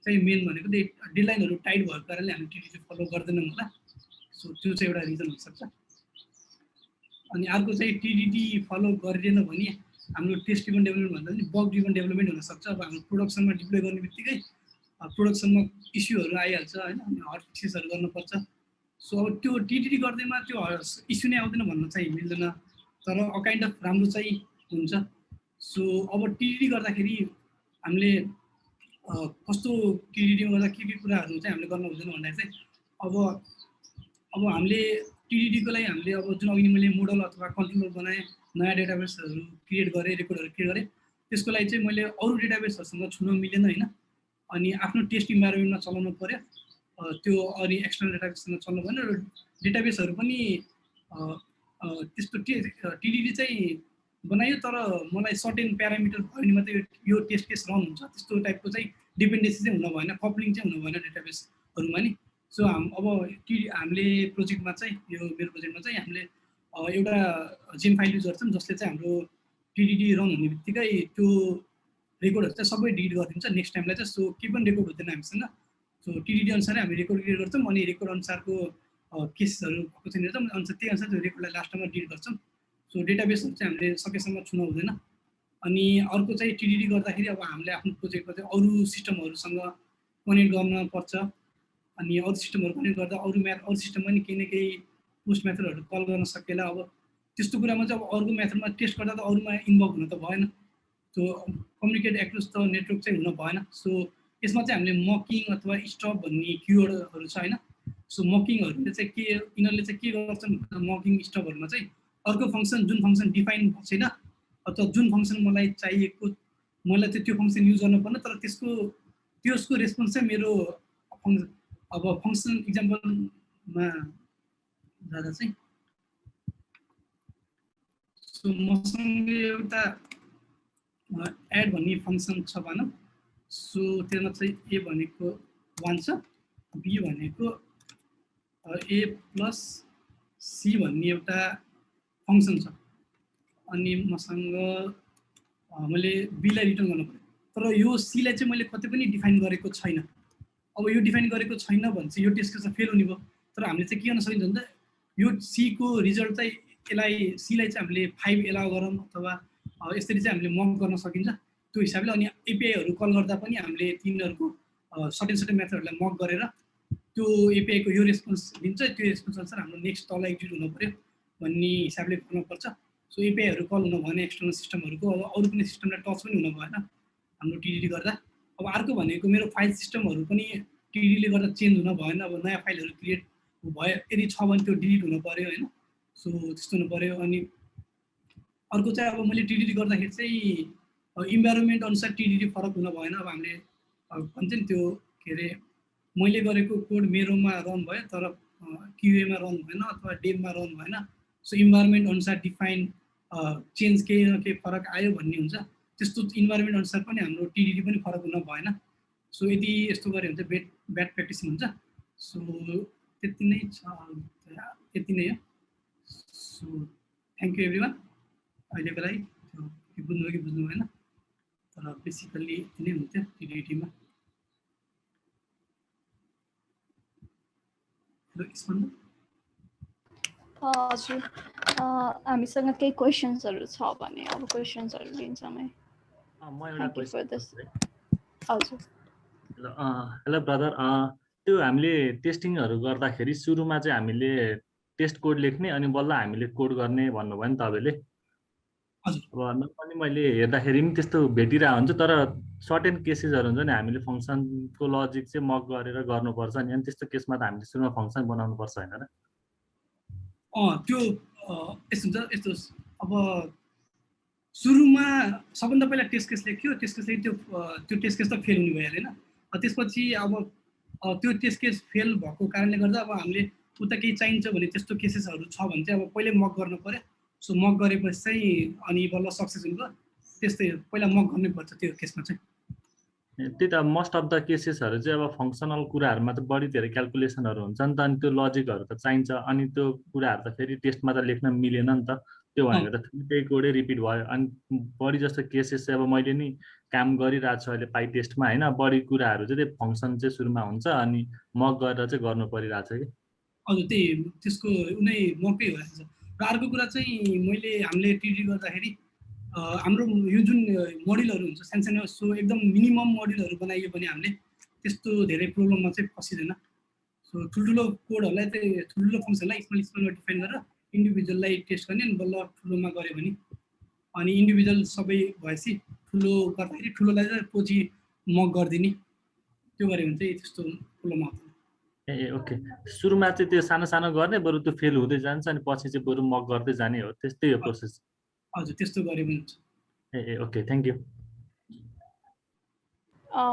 चाहिँ मेन भनेको त्यही डेडलाइनहरू टाइट भएको कारणले हामी टिडिडी फलो गर्दैनौँ होला। सो त्यो चाहिँ एउटा रिजन हुनसक्छ। अनि अर्को चाहिँ टिडिडी फलो गरिएन भने हाम्रो टेस्ट ड्रिभन डेभलपमेन्ट भन्दा पनि बग ड्रिभन डेभलपमेन्ट हुनसक्छ। अब हाम्रो प्रोडक्सनमा डिप्लोय गर्ने बित्तिकै प्रोडक्सनमा इस्युहरू आइहाल्छ होइन, अनि हट फिक्सेसहरू गर्नुपर्छ। सो अब त्यो टिडिडी गर्दैमा त्यो इस्यु नै आउँदैन भन्न चाहिँ मिल्दैन, तर काइन्ड अफ राम्रो चाहिँ हुन्छ। सो अब टिडिडी गर्दाखेरि हामीले कस्तो टिडिडीमा गर्दा के कुराहरू चाहिँ हामीले गर्नु हुँदैन भन्दाखेरि चाहिँ अब हामीले टिडिडीको लागि हामीले अब जुन अघि मैले मोडल अथवा कन्ट्रोलर बनाएँ, नयाँ डेटाबेसहरू क्रिएट गरेँ, रेकर्डहरू क्रिएट गरेँ, त्यसको लागि चाहिँ मैले अरू डेटाबेसहरूसँग छुन मिलेन होइन। अनि आफ्नो टेस्ट इन्भाइरोमेन्टमा चलाउनु पऱ्यो, त्यो अनि एक्सटर्नल डेटाबेससँग चल्नु भएन। र डेटाबेसहरू पनि त्यस्तो टिडिडी चाहिँ बनायो, तर मलाई सर्टेन प्यारामिटर भयो भने मात्रै यो टेस्ट केस रन हुन्छ, त्यस्तो टाइपको चाहिँ डिपेन्डेन्सी चाहिँ हुन भएन, कपलिङ चाहिँ हुन भएन डेटाबेसहरूमा नि। सो अब हामीले प्रोजेक्टमा चाहिँ यो मेरो प्रोजेक्टमा चाहिँ हामीले एउटा जिम फाइल युज गर्छौँ जसले चाहिँ हाम्रो टिडिडी रन हुने बित्तिकै त्यो रेकर्डहरू चाहिँ सबै डिलिट गरिदिन्छ नेक्स्ट टाइमलाई चाहिँ। सो केही पनि रेकर्ड हुँदैन हामीसँग। सो टिडिडी अनुसारै हामी रेकर्ड क्रिएट गर्छौँ, अनि रेकर्ड अनुसारको केसहरू भएको छैन अनुसार त्यही अनुसार त्यो रेकर्डलाई लास्टमा डिलिट गर्छौँ। सो डेटाबेसहरू चाहिँ हामीले सकेसम्म छुन हुँदैन। अनि अर्को चाहिँ टिडिडी गर्दाखेरि अब हामीले आफ्नो प्रोजेक्टमा चाहिँ अरू सिस्टमहरूसँग कनेक्ट गर्न पर्छ। अनि अरू सिस्टमहरू कनेक्ट गर्दा अरू सिस्टममा नि केही न केही पोस्ट मेथडहरू कल गर्न सकेला। अब त्यस्तो कुरामा चाहिँ अब अर्को मेथडमा टेस्ट गर्दा त अरूमा इन्भल्भ हुन त भएन, त्यो कम्युनिकेट एक्रोस द नेटवर्क चाहिँ हुन भएन। सो यसमा चाहिँ हामीले मकिङ अथवा स्टप भन्ने किवर्डहरू छ होइन। सो मकिङहरूले चाहिँ के यिनीहरूले चाहिँ के गर्छन्, मकिङ स्टपहरूमा चाहिँ अर्को फङ्सन जुन फङ्सन डिफाइन भएको छैन अथवा जुन फङ्सन मलाई चाहिएको मलाई चाहिँ त्यो फङ्सन युज गर्नुपर्ने, तर त्यसको रेस्पोन्स चाहिँ मेरो अब फङ्सन इक्जाम्पलमा जाँदा चाहिँ सो मसँग एउटा एड भन्ने फङ्सन छ भनौँ। सो त्यसमा चाहिँ ए भनेको 1 छ, बी भनेको ए प्लस सी भन्ने एउटा फङ्सन छ। अनि मसँग मैले बीलाई रिटर्न गर्नु पऱ्यो, तर यो सीलाई चाहिँ मैले कतै पनि डिफाइन गरेको छैन। अब यो डिफाइन गरेको छैन भने चाहिँ यो टेस्ट केस चाहिँ फेल हुने भयो। तर हामीले चाहिँ के गर्न सकिन्छ भन्दा यो सीको रिजल्ट चाहिँ सीलाई चाहिँ हामीले 5 एलाउ गरौँ अथवा यसरी चाहिँ हामीले मक गर्न सकिन्छ त्यो हिसाबले। अनि एपिआईहरू कल गर्दा पनि हामीले तिनीहरूको सर्टेन मेथडहरूलाई मक गरेर त्यो एपिआईको यो रेस्पोन्स दिन्छ, त्यो रेस्पोन्स अनुसार हाम्रो नेक्स्ट तल एक्जिक्युट हुनु पऱ्यो भन्ने हिसाबले गर्नुपर्छ। सो एपिआईहरू कल हुनु भएन एक्सटर्नल सिस्टमहरूको, अब अरू कुनै सिस्टमलाई टच पनि हुनु भएन हाम्रो टिडिडी गर्दा। अब अर्को भनेको मेरो फाइल सिस्टमहरू पनि टिडिडीले गर्दा चेन्ज हुन भएन। अब नयाँ फाइलहरू क्रिएट भयो, यदि छ भने त्यो डिलिट हुनु पऱ्यो होइन। सो त्यस्तो हुनु पऱ्यो। अनि अर्को चाहिँ अब मैले टिडिडी गर्दाखेरि चाहिँ इन्भाइरोमेन्ट अनुसार टिडिडी फरक हुन भएन। अब हामीले भन्छ नि त्यो के अरे मैले गरेको कोड मेरोमा रन भयो तर क्युएमा रन भएन अथवा डेममा रन भएन। सो इन्भाइरोमेन्ट अनुसार डिफाइन चेन्ज केही न केही फरक आयो भन्ने हुन्छ। त्यस्तो इन्भाइरोमेन्ट अनुसार पनि हाम्रो टिडिडी पनि फरक हुन भएन। सो यदि यस्तो गऱ्यो भने चाहिँ ब्याड प्र्याक्टिस हुन्छ। सो त्यति नै छ, यति नै हो। So thank you everyone. अहिलेको लागि त्यो बुझ्नु कि बुझ्नु भएन, तर बेसिकल्ली यति नै हुन्थ्यो टिडिडीमा। हजुर, हामीसँग केही क्वेसन्सहरू छ भने अब क्वेसन्सहरू लिन्छौँ है। म एउटा क्वेसन। हजुर, हेलो ब्रदर, त्यो हामीले टेस्टिङहरू गर्दाखेरि सुरुमा चाहिँ हामीले टेस्ट कोड लेख्ने अनि बल्ल हामीले कोड गर्ने भन्नुभयो नि तपाईँले। अब नर्मली मैले हेर्दाखेरि पनि त्यस्तो भेटिरहेको हुन्छ, तर सर्टेन केसेसहरू हुन्छ नि हामीले फङ्सनको लजिक चाहिँ मक गरेर गर्नुपर्छ नि, अनि त्यस्तो केसमा त हामीले सुरुमा फङ्सन बनाउनु पर्छ होइन र? त्यो यस्तो हुन्छ। यस्तो अब सुरुमा सबभन्दा पहिला टेस्ट केस लेख्यो, टेस्ट केस लेख्यो, त्यो टेस्ट केस त फेल हुने भइहाल्यो होइन। त्यसपछि अब त्यो टेस्ट केस फेल भएको कारणले गर्दा अब हामीले उता केही चाहिन्छ भने त्यस्तो केसेसहरू छ भने चाहिँ अब पहिल्यै मक गर्नु पऱ्यो। सो मक गरेपछि चाहिँ अनि बल्ल सक्सेस हुन्छ। त्यस्तै पहिला मक गर्नुपर्छ त्यो केसमा चाहिँ। त्यही त मोस्ट अफ द केसेसहरू चाहिँ अब फङ्सनल कुराहरूमा त बढी धेरै क्यालकुलेसनहरू हुन्छ नि त, अनि त्यो लजिकहरू त चाहिन्छ, अनि त्यो कुराहरू त फेरि टेस्टमा त लेख्न मिलेन नि त। त्यो भनेको त त्यही कोडै रिपिट भयो। अनि बढी जस्तो केसेस चाहिँ अब मैले नि काम गरिरहेको छु अहिले पाइ टेस्टमा होइन, बढी कुराहरू चाहिँ त्यो फङ्सन चाहिँ सुरुमा हुन्छ अनि मक गरेर चाहिँ गर्नु परिरहेको छ कि। हजुर, त्यही त्यसको उनी मकै भइरहेको छ। र अर्को कुरा चाहिँ हामीले टिडी गर्दाखेरि हाम्रो यो जुन मोडलहरू हुन्छ सानसानो, सो एकदम मिनिमम मोडलहरू बनाइयो भने हामीले त्यस्तो धेरै प्रब्लममा चाहिँ फसिँदैन। सो ठुल्ठुलो कोडहरूलाई चाहिँ ठुल्ठुलो फङ्सनलाई स्मलमा डिफाइन गरेर इन्डिभिजुअललाई टेस्ट गर्ने अनि बल्ल ठुलोमा गऱ्यो भने, अनि इन्डिभिजुअल सबै भएपछि ठुलो गर्दाखेरि ठुलोलाई चाहिँ पछि मक गरिदिने त्यो गऱ्यो भने चाहिँ त्यस्तो ठुलो महत्त्व। ए ओके, सुरुमा चाहिँ त्यो सानो सानो गर्ने, बरु त्यो फेल हुँदै जान्छ अनि पछि चाहिँ बरु मक गर्दै जाने हो, त्यस्तै हो प्रोसेस। हजुर त्यस्तो गरे पनि हुन्छ। ए ओके, थ्याङ्क यू।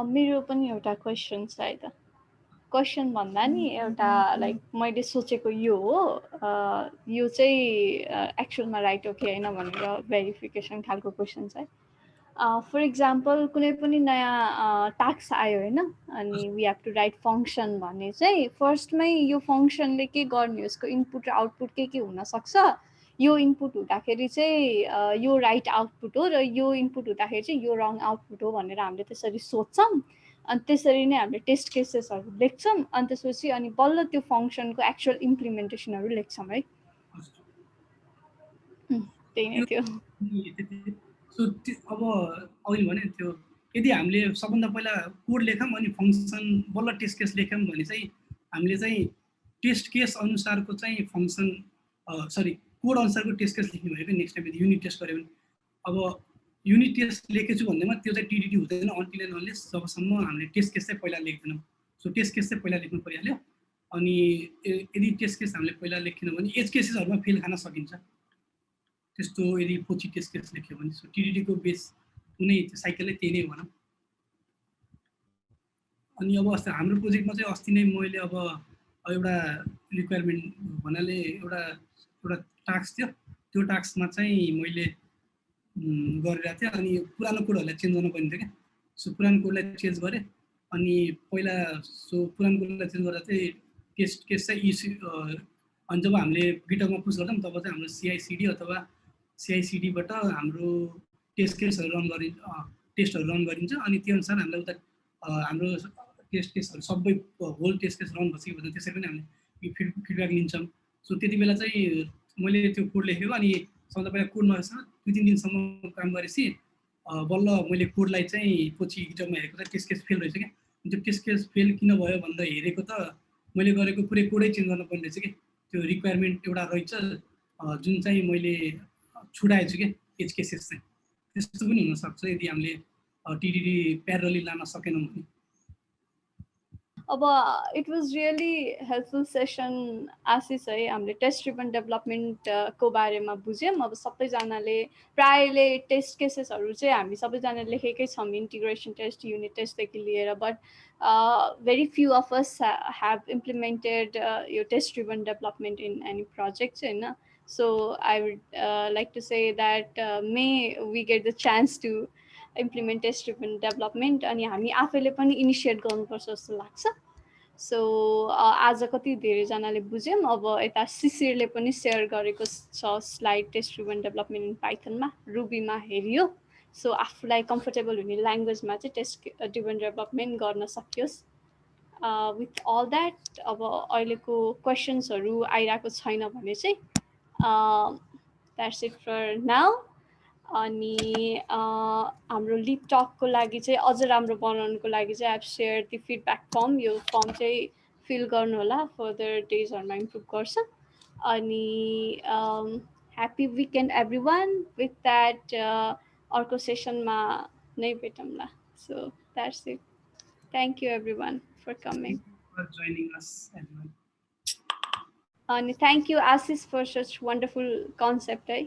मेरो पनि एउटा क्वेसन छ है त। क्वेसन भन्दा नि एउटा लाइक मैले सोचेको यो हो, यो चाहिँ एक्चुअलमा राइट हो कि होइन भनेर भेरिफिकेसन खालको क्वेसन छ है। फर इक्जाम्पल कुनै पनि नयाँ टास्क आयो होइन, अनि we have to write function भने चाहिँ फर्स्टमै यो फङ्सनले के गर्ने, यसको इनपुट र आउटपुट के हुनसक्छ, यो इनपुट हुँदाखेरि चाहिँ यो राइट आउटपुट हो र यो इनपुट हुँदाखेरि चाहिँ यो रङ आउटपुट हो भनेर हामीले त्यसरी सोध्छौँ। अनि त्यसरी नै हामीले टेस्ट केसेसहरू लेख्छौँ, अनि त्यसपछि अनि बल्ल त्यो फङ्सनको एक्चुअल इम्प्लिमेन्टेसनहरू लेख्छौँ है। त्यही नै थियो। सो अब अहिले भने त्यो यदि हामीले सबभन्दा पहिला कोड लेखौँ अनि फङ्सन बल्ल टेस्ट केस लेख्यौँ भने चाहिँ हामीले चाहिँ टेस्ट केस अनुसारको चाहिँ फङ्सन कोड अनुसारको टेस्ट केस लेख्ने भयो कि नेक्स्ट टाइम युनिट टेस्ट गऱ्यो भने। अब युनिट टेस्ट लेखेछु भन्दैमा त्यो चाहिँ टिडिटी हुँदैन अन्टिल एन्ड अनलेस जबसम्म हामीले टेस्ट केस चाहिँ पहिला लेख्दैनौँ। सो टेस्ट केस चाहिँ पहिला लेख्नु परिहाल्यो। अनि यदि टेस्ट केस हामीले पहिला लेखेनौँ भने एज केसेसहरूमा फेल खान सकिन्छ त्यस्तो यदि पछि टेस्ट केस लेख्यो भने। सो टिडिटीको बेस कुनै साइकलै त्यही नै हो भनौँ। अनि अब अस्ति हाम्रो प्रोजेक्टमा चाहिँ अस्ति नै मैले अब एउटा रिक्वायरमेन्ट भन्नाले एउटा टास्क थियो, त्यो टास्कमा चाहिँ मैले गरिरहेको थिएँ अनि पुरानो कोडहरूलाई चेन्ज गर्नु पर्ने थियो क्या। सो पुरानो कोडलाई चेन्ज गरेँ अनि पहिला पुरानो कोडलाई चेन्ज गर्दा चाहिँ टेस्ट केस चाहिँ अनि जब हामीले गिटहबमा पुस गर्छौँ तब चाहिँ हाम्रो सिआइसिडी अथवा सिआइसिडीबाट हाम्रो टेस्ट केसहरू टेस्टहरू रन गरिन्छ अनि त्यो अनुसार हामीलाई उता हाम्रो टेस्ट केसहरू सबै होल टेस्ट केस रन भइसक्यो भने त्यसरी पनि हामीले फिडब्याक लिन्छौँ। सो त्यति बेला चाहिँ मैले त्यो कोड लेखेको अनि सबभन्दा पहिला कोड नलेख्छ 2-3 दिनसम्म काम गरेपछि बल्ल मैले कोडलाई चाहिँ पछि गिटहबमा हेरेको त टेस्ट केस फेल रहेछ क्या। त्यो टेस्ट केस फेल किन भयो भन्दा हेरेको त मैले गरेको पुरै कोडै चेन्ज गर्न पर्ने रहेछ कि। त्यो रिक्वायरमेन्ट एउटा रहेछ जुन चाहिँ मैले छुटाएछु कि एज केसेस चाहिँ त्यस्तो पनि हुनसक्छ यदि हामीले टिडिटी प्यारलली लान सकेनौँ भने। अब it was really helpful session Ashish है। हामीले टेस्ट ड्रिभन डेभलपमेन्टको बारेमा बुझ्यौँ। अब सबैजनाले प्रायले टेस्ट केसेसहरू चाहिँ हामी सबैजनाले लेखेकै छौँ, इन्टिग्रेसन टेस्ट, युनिट टेस्टदेखि लिएर, but very few of us have implemented यो test driven development in any project होइन। So I would like to say that may we get the chance to implement test driven development अनि हामी आफैले पनि इनिसिएट गर्नुपर्छ जस्तो लाग्छ। सो आज कति धेरैजनाले बुझ्यौँ। अब यता शिशिरले पनि सेयर गरेको छ slide test driven development in पाइथनमा, रुबीमा हेरियो। सो आफूलाई कम्फर्टेबल हुने ल्याङ्ग्वेजमा चाहिँ टेस्ट ड्रिभन डेभलपमेन्ट गर्न सकियोस्। विथ अल द्याट अब अहिलेको क्वेसन्सहरू आइरहेको छैन भने चाहिँ द्याट्स इट फर नाउ। अनि हाम्रो लिप टकको लागि चाहिँ अझ राम्रो बनाउनुको लागि चाहिँ I have share the feedback form. यो फर्म चाहिँ फिल गर्नु होला, फर्दर डेजहरूमा इम्प्रुभ गर्छ। अनि happy weekend everyone. With that अर्को सेसनमा नै भेटौँला। So that's it. Thank you everyone for coming. अनि thank you Ashish for such wonderful concept है।